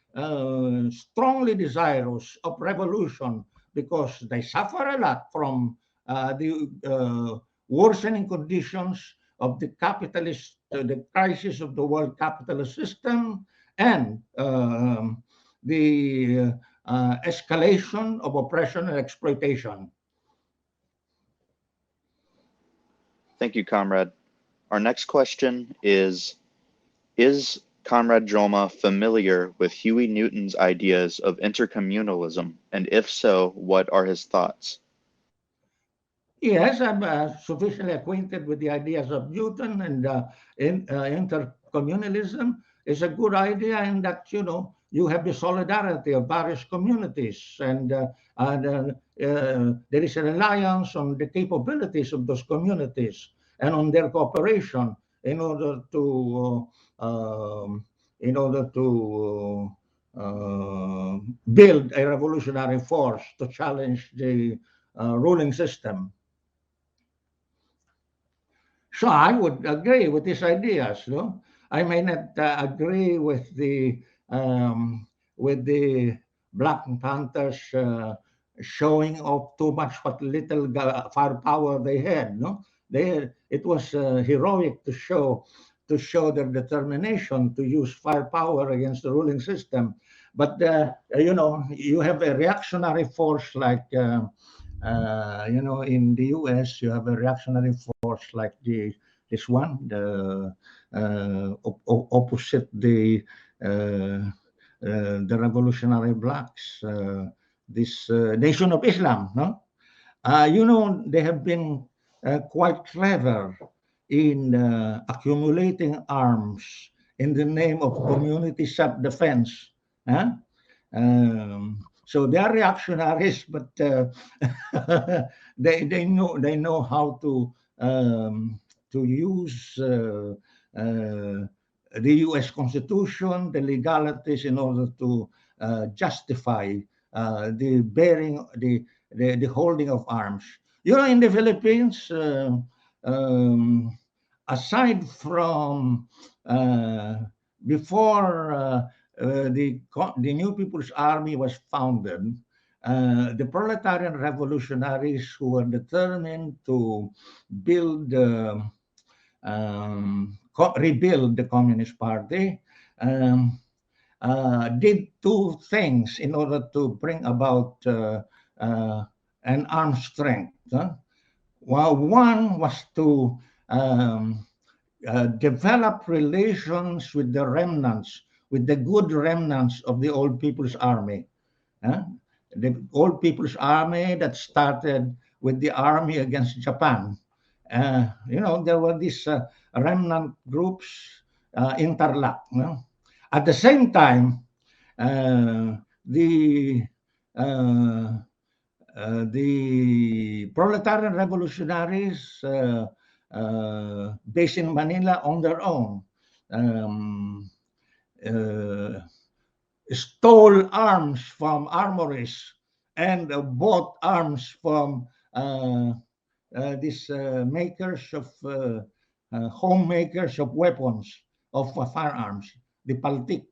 strongly desirous of revolution because they suffer a lot from the worsening conditions of the capitalist, the crisis of the world capitalist system, and the escalation of oppression and exploitation. Thank you, Comrade. Our next question is Comrade Joma familiar with Huey Newton's ideas of intercommunalism? And if so, what are his thoughts? Yes, I'm sufficiently acquainted with the ideas of Newton, and intercommunalism is a good idea in that, you have the solidarity of various communities, and there is a reliance on the capabilities of those communities and on their cooperation in order to build a revolutionary force to challenge the ruling system. So I would agree with these ideas. No, I may not agree with the Black Panthers showing off too much what firepower they had. No, it was heroic to to show their determination to use firepower against the ruling system. But you have a reactionary force like in the U.S. you have a reactionary force like this one, the opposite the revolutionary blacks, this Nation of Islam, no? They have been quite clever in accumulating arms in the name of community self-defense. Huh? So they are reactionaries, but they know how to use the U.S. Constitution, the legalities in order to justify the bearing, the holding of arms. In the Philippines, aside from before the New People's Army was founded, the proletarian revolutionaries who were determined to build, rebuild the Communist Party, did two things in order to bring about an armed strength. Well, one was to develop relations with the remnants, with the good remnants of the Old People's Army. The Old People's Army that started with the army against Japan. There were these remnant groups interlocked. At the same time, the proletarian revolutionaries based in Manila on their own stole arms from armories and bought arms from these makers of homemakers of weapons, of firearms, the Paltik.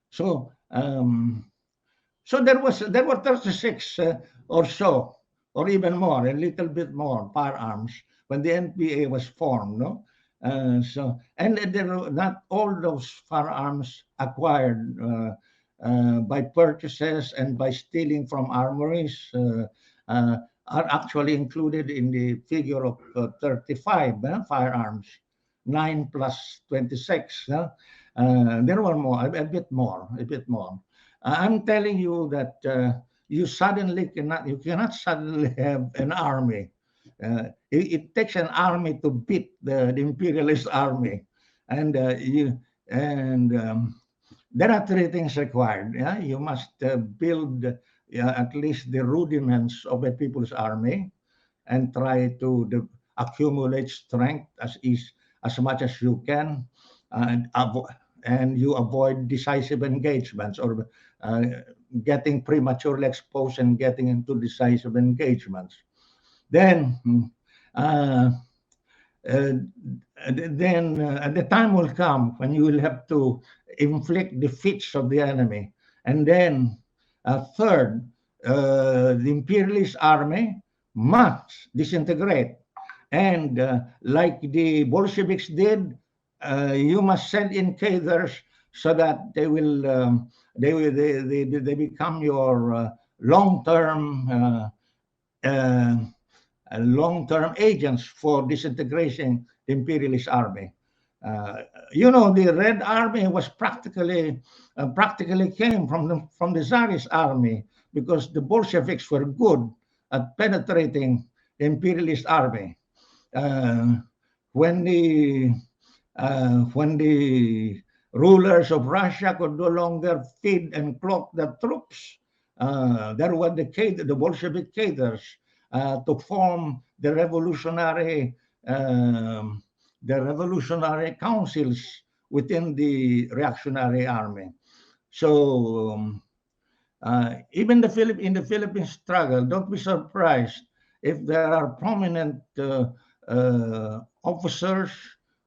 So there were 36 or so, or even more, a little bit more firearms when the NPA was formed. No, and not all those firearms acquired by purchases and by stealing from armories are actually included in the figure of 35 firearms, 9 plus 26. There were more, a bit more. I'm telling you that you cannot suddenly have an army. It takes an army to beat the imperialist army, and there are three things required. Yeah? You must build at least the rudiments of a people's army and try to accumulate strength as much as you can, and you avoid decisive engagements or getting prematurely exposed and getting into decisive engagements. Then the time will come when you will have to inflict defeats of the enemy. And then third, the imperialist army must disintegrate. And like the Bolsheviks did, you must send in cadres so that they become your long-term agents for disintegration the imperialist army. The Red Army was practically came from the Tsarist army, because the Bolsheviks were good at penetrating the imperialist army. When the rulers of Russia could no longer feed and clothe their troops, there were the Bolshevik cadres to form the revolutionary councils within the reactionary army. So even in the Philippine struggle, don't be surprised if there are prominent officers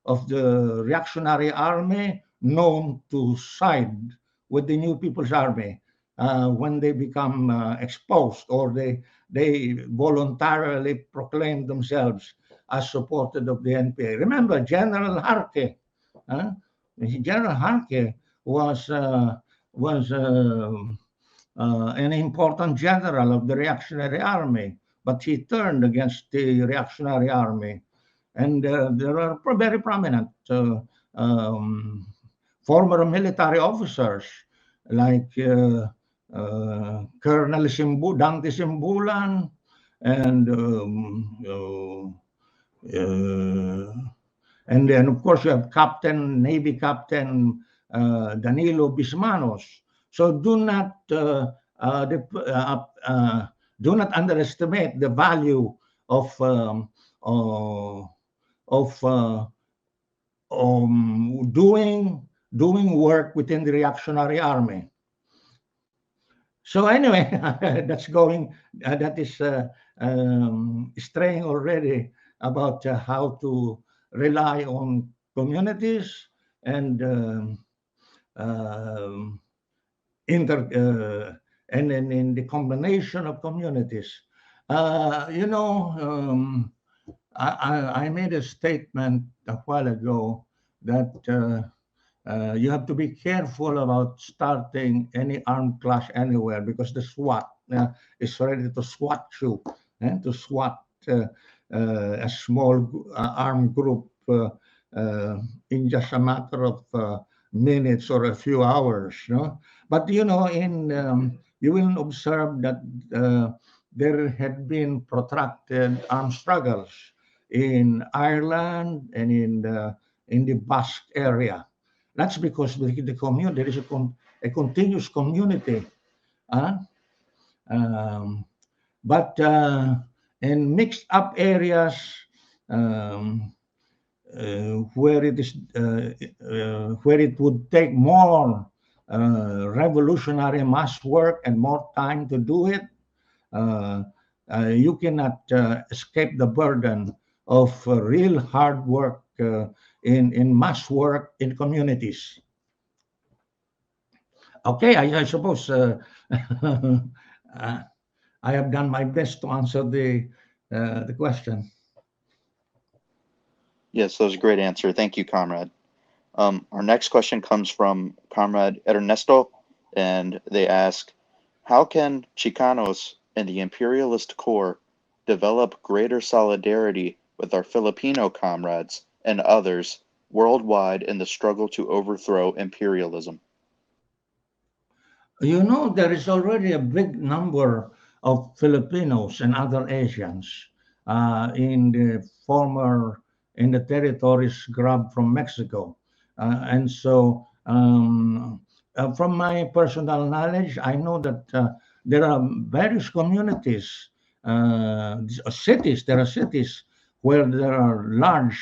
of the reactionary army known to side with the New People's Army when they become exposed, or they voluntarily proclaim themselves as supported of the NPA. Remember, General Harke Huh? General Harke was an important general of the reactionary army, but he turned against the reactionary army. And there are very prominent um, former military officers like Colonel Dante Simbulan and and then of course you have Navy Captain Danilo Bismanos. So do not underestimate the value of uh, of doing work within the reactionary army. So anyway, that is straying already about how to rely on communities and um, and in the combination of communities. You know, I made a statement a while ago that you have to be careful about starting any armed clash anywhere because the SWAT is ready to SWAT you and to SWAT a small armed group in just a matter of minutes or a few hours. No? But you know, you will observe that there had been protracted armed struggles in Ireland and in the Basque area. That's because the community there is a continuous community, uh, um, but in mixed up areas um, where it would take more revolutionary mass work and more time to do it, uh, you cannot escape the burden of real hard work in mass work in communities. Okay, I suppose uh, I have done my best to answer the question. Yes, that was a great answer. Thank you, Comrade. Our next question comes from Comrade Ernesto, and they ask, how can Chicanos and the Imperialist Corps develop greater solidarity with our Filipino comrades and others worldwide in the struggle to overthrow imperialism? You know, there is already a big number of Filipinos and other Asians in the territories grabbed from Mexico, and so from my personal knowledge, I know that there are various communities, cities. There are cities where there are large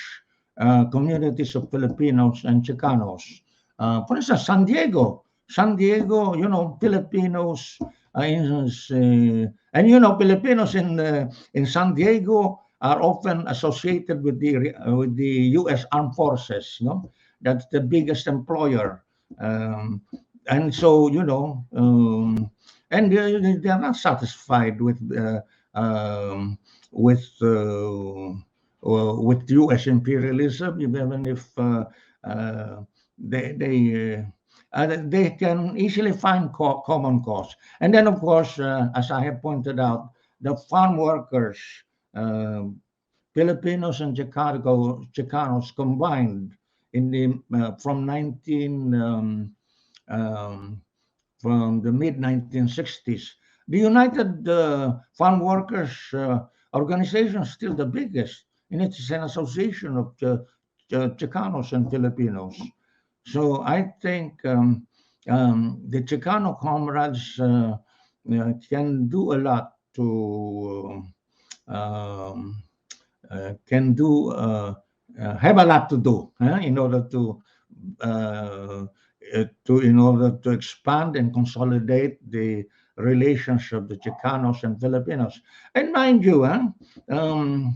communities of Filipinos and Chicanos. For instance, San Diego, you know, Filipinos, and you know, Filipinos in San Diego are often associated with the U.S. Armed Forces. You know, that's the biggest employer, and so you know, and they are not satisfied with with U.S. imperialism, even if they they can easily find common cause. And then, of course, as I have pointed out, the farm workers, uh, Filipinos and Chicanos combined in the um, from the mid 1960s. The United Farm Workers Organization is still the biggest, and it's an association of Chicanos and Filipinos. So I think the Chicano comrades can do a lot to um, can do have a lot to do in order uh, in order to expand and consolidate the relations of the Chicanos and Filipinos. And mind you, um,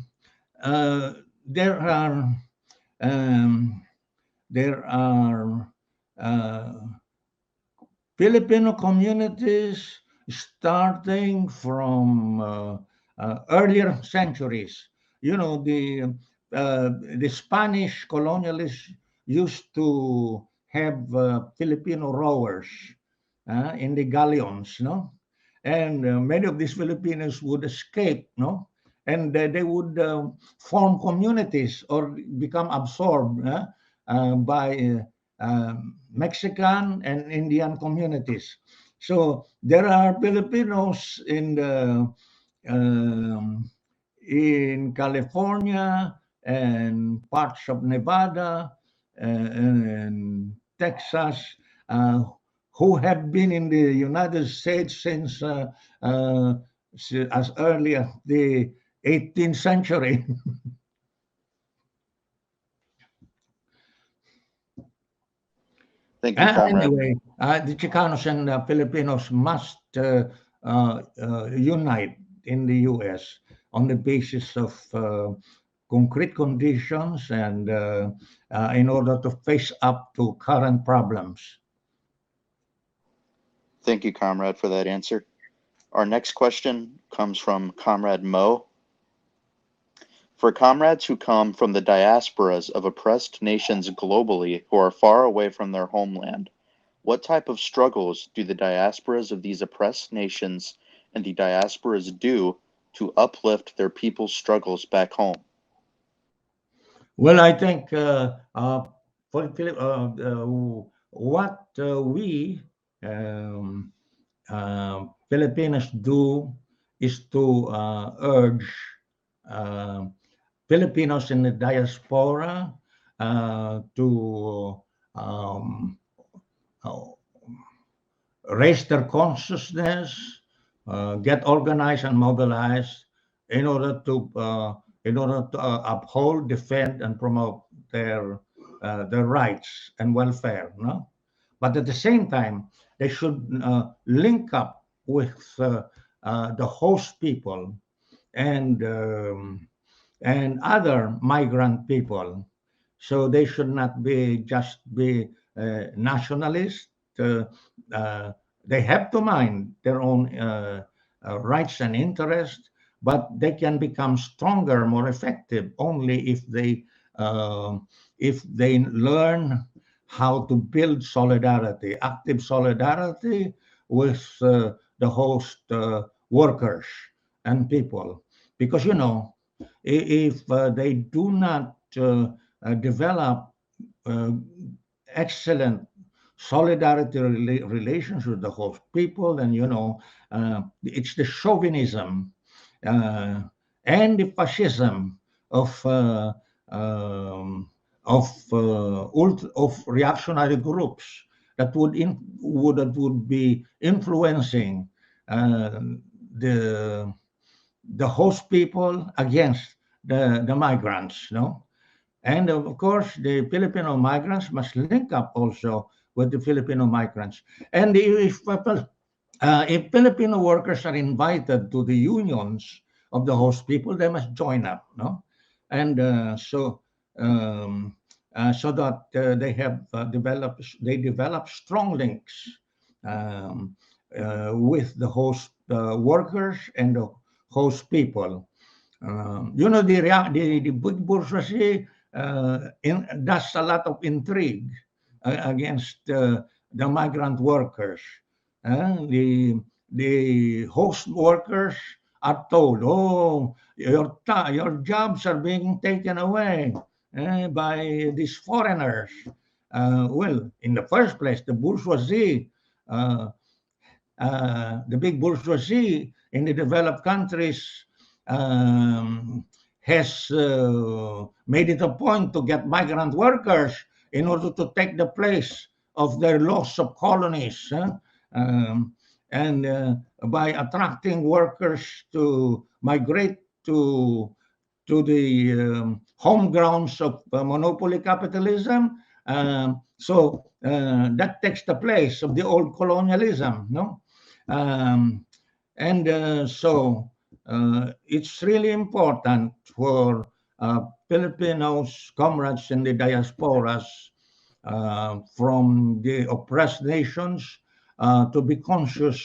uh, there are um, there are uh, Filipino communities starting from earlier centuries. You know, the Spanish colonialists used to have Filipino rowers in the galleons, no? And many of these Filipinos would escape, no? And they would form communities or become absorbed by Mexican and Indian communities. So there are Filipinos um, in California and parts of Nevada and Texas uh, who have been in the United States since uh, as early as the 18th century. Thank you, Comrade. Anyway, the Chicanos and Filipinos must unite in the U.S. on the basis of concrete conditions and in order to face up to current problems. Thank you, Comrade, for that answer. Our next question comes from Comrade Mo. For comrades who come from the diasporas of oppressed nations globally who are far away from their homeland, what type of struggles do the diasporas of these oppressed nations and the diasporas do to uplift their people's struggles back home? Well, I think for what we um, Filipinos do is to urge uh, Filipinos in the diaspora to um, uh, raise their consciousness, get organized and mobilized in order to uphold, defend, and promote their rights and welfare. No, but at the same time, they should link up with the host people and other migrant people. So they should not be just be nationalist. Uh, uh, they have to mind their own rights and interests, but they can become stronger, more effective only uh, if they learn how to build solidarity, active solidarity with the host workers and people, because if they do not develop uh, excellent solidarity relations with the host people, then it's the chauvinism uh, and the fascism of of reactionary groups that would be influencing uh, the the host people against the migrants, no? And of course, the Filipino migrants must link up also with the Filipino migrants. And if Filipino workers are invited to the unions of the host people, they must join up, no? And um, so that they develop strong links um, with the host workers and the host people. The big bourgeoisie does a lot of intrigue against the migrant workers. The host workers are told, "Oh, your jobs are being taken away by these foreigners." Well, in the first place, the bourgeoisie, uh, the big bourgeoisie in the developed countries has made it a point to get migrant workers in order to take the place of their loss of colonies. Um, and by attracting workers to migrate to the home grounds of monopoly capitalism. So that takes the place of the old colonialism, no? Um, and it's really important for Filipinos, comrades in the diasporas from the oppressed nations to be conscious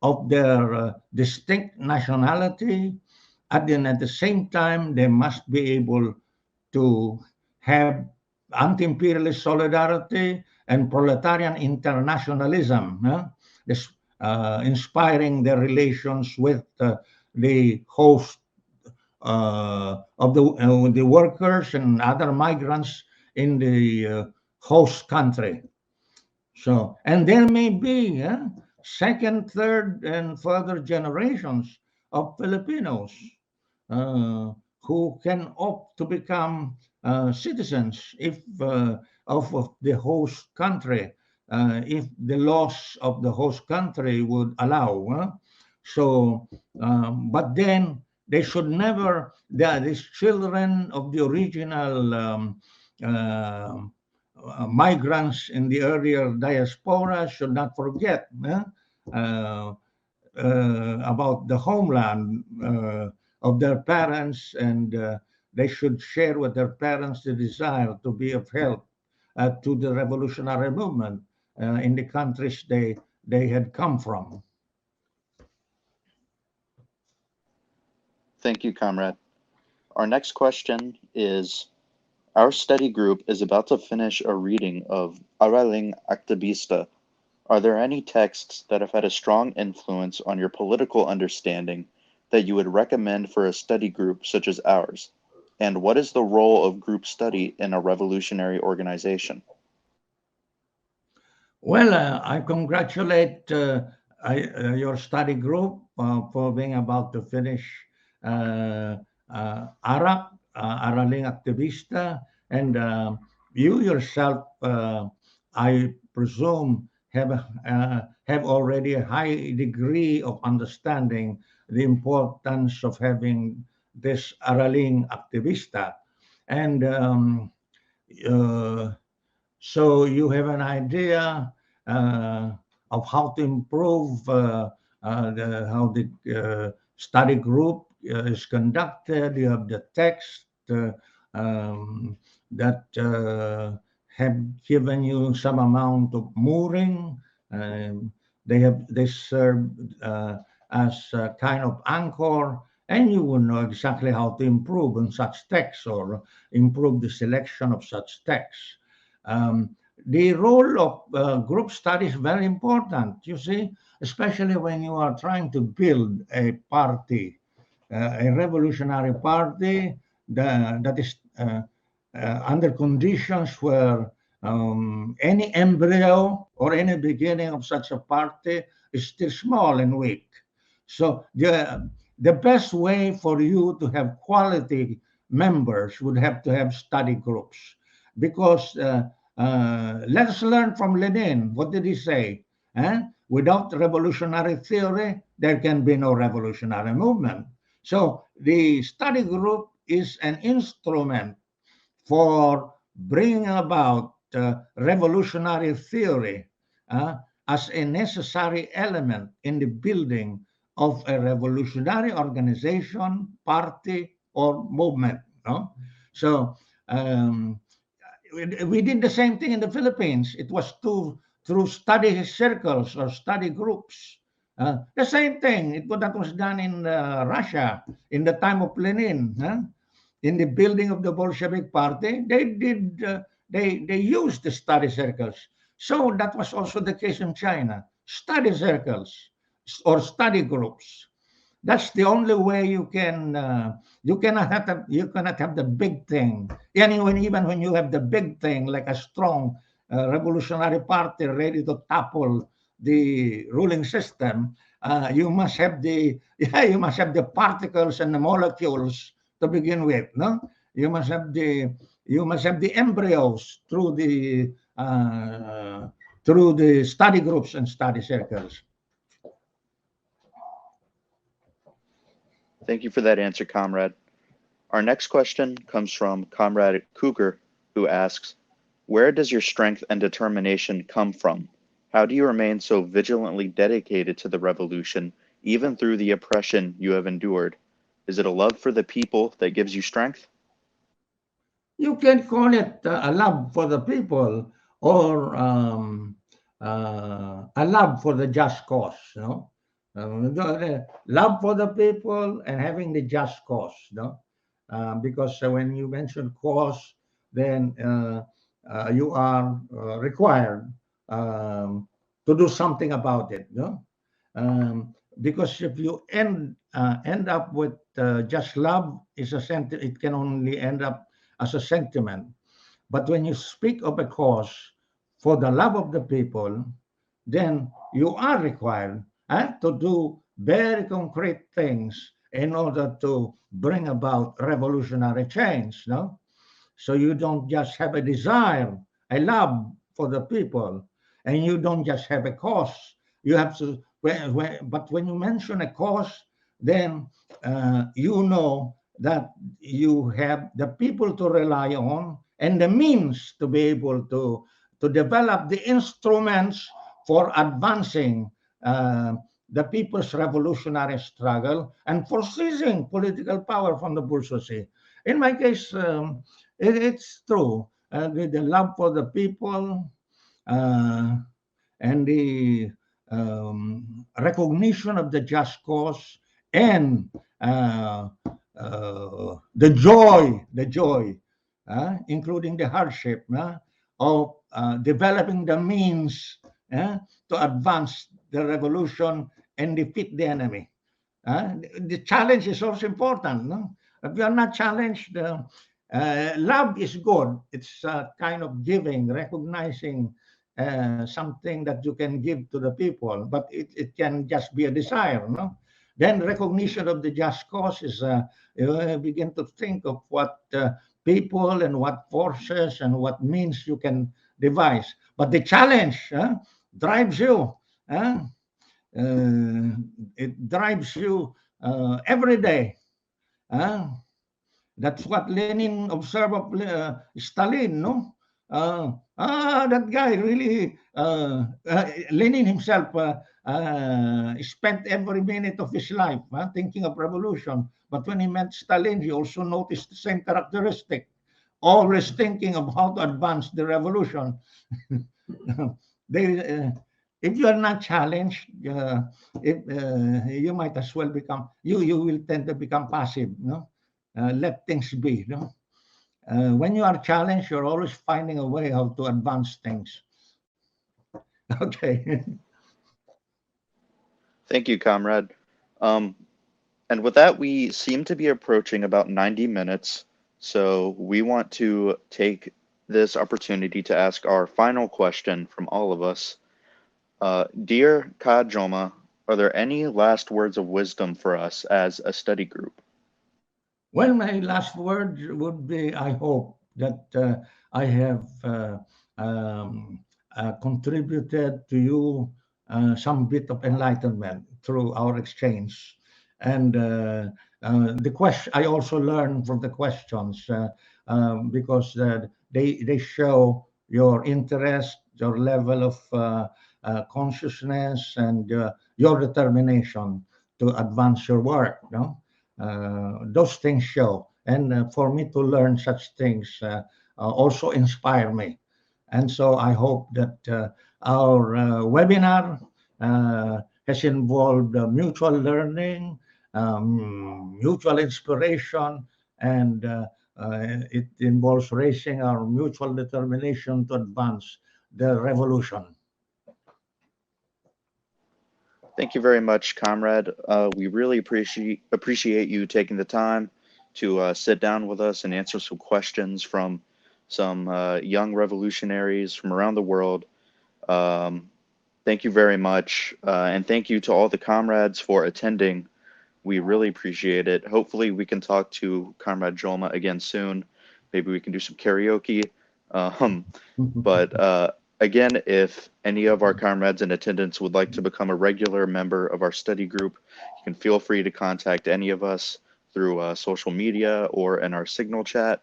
of their distinct nationality. And then at the same time, they must be able to have anti-imperialist solidarity, and proletarian internationalism, this, inspiring their relations with the host of the workers and other migrants in the host country. So, and there may be second, third, and further generations of Filipinos uh, who can opt to become citizens if of the host country, if the laws of the host country would allow. So, but then they should never, these children of the original uh, migrants in the earlier diaspora should not forget uh, about the homeland of their parents, and they should share with their parents the desire to be of help to the revolutionary movement in the countries they had come from. Thank you, Comrade. Our next question is, our study group is about to finish a reading of Araling Activista. Are there any texts that have had a strong influence on your political understanding that you would recommend for a study group such as ours? And what is the role of group study in a revolutionary organization? Well, I congratulate your study group for being about to finish uh, Araling Activista, and you yourself, I presume, have already a high degree of understanding the importance of having this Araling Activista, and uh, so you have an idea uh, of how to improve how the study group is conducted. You have the text um, that have given you some amount of mooring. Um, they serve as a kind of anchor, and you will know exactly how to improve on such texts or improve the selection of such texts. Um, the role of group study is very important, you see, especially when you are trying to build a party, a revolutionary party that is under conditions where any embryo or any beginning of such a party is still small and weak. So the best way for you to have quality members would have to have study groups, because let's learn from Lenin. What did he say? Without revolutionary theory, there can be no revolutionary movement. So the study group is an instrument for bringing about revolutionary theory as a necessary element in the building of a revolutionary organization, party, or movement. No? So um, we did the same thing in the Philippines. It was through study circles or study groups. The same thing. That was done in Russia in the time of Lenin. In the building of the Bolshevik Party, they used the study circles. So that was also the case in China. Study circles or study groups. That's the only way you can. You cannot have the big thing. And even when you have the big thing, like a strong revolutionary party ready to topple the ruling system, you must have the you must have the particles and the molecules to begin with. No, you must have the embryos through the study groups and study circles. Thank you for that answer, Comrade. Our next question comes from Comrade Cougar, who asks, where does your strength and determination come from? How do you remain so vigilantly dedicated to the revolution, even through the oppression you have endured? Is it a love for the people that gives you strength? You can call it a love for the people, or a love for the just cause. Love for the people and having the just cause. Because when you mention cause, then you are required to do something about it. No? Because if you end up with just love, it can only end up as a sentiment. But when you speak of a cause for the love of the people, then you are required to do very concrete things in order to bring about revolutionary change. No? So you don't just have a desire, a love for the people, and you don't just have a cause. You have to, but when you mention a cause, then you know that you have the people to rely on and the means to be able to develop the instruments for advancing the people's revolutionary struggle and for seizing political power from the bourgeoisie. In my case, it's true. The love for the people uh, and the recognition of the just cause and the joy, including the hardship of developing the means to advance the revolution and defeat the enemy. The challenge is also important. No? If you are not challenged, love is good. It's a kind of giving, recognizing something that you can give to the people, but it can just be a desire. No? Then recognition of the just cause is you begin to think of what people and what forces and what means you can devise. But the challenge drives you. It drives you every day. Uh, that's what Lenin observed of Stalin, no? That guy really, Lenin himself spent every minute of his life thinking of revolution. But when he met Stalin, he also noticed the same characteristic, always thinking of how to advance the revolution. they, if you are not challenged, you might as well become, you will tend to become passive, no? Let things be. No? When you are challenged, you're always finding a way how to advance things. Okay. Thank you, comrade. Um, and with that, we seem to be approaching about 90 minutes. So we want to take this opportunity to ask our final question from all of us. Dear Comrade Joma, are there any last words of wisdom for us as a study group? Well, my last word would be I hope that I have um, contributed to you some bit of enlightenment through our exchange. And the question I also learned from the questions because they show your interest, your level of consciousness, and your determination to advance your work. No? Those things show. And for me to learn such things also inspire me. And so I hope that our webinar has involved mutual learning, mutual inspiration, and it involves raising our mutual determination to advance the revolution. Thank you very much, comrade. We really appreciate you taking the time to sit down with us and answer some questions from some young revolutionaries from around the world. Thank you very much, and thank you to all the comrades for attending. We really appreciate it. Hopefully, we can talk to Comrade Joma again soon. Maybe we can do some karaoke. But again, if any of our comrades in attendance would like to become a regular member of our study group, you can feel free to contact any of us through social media or in our Signal chat.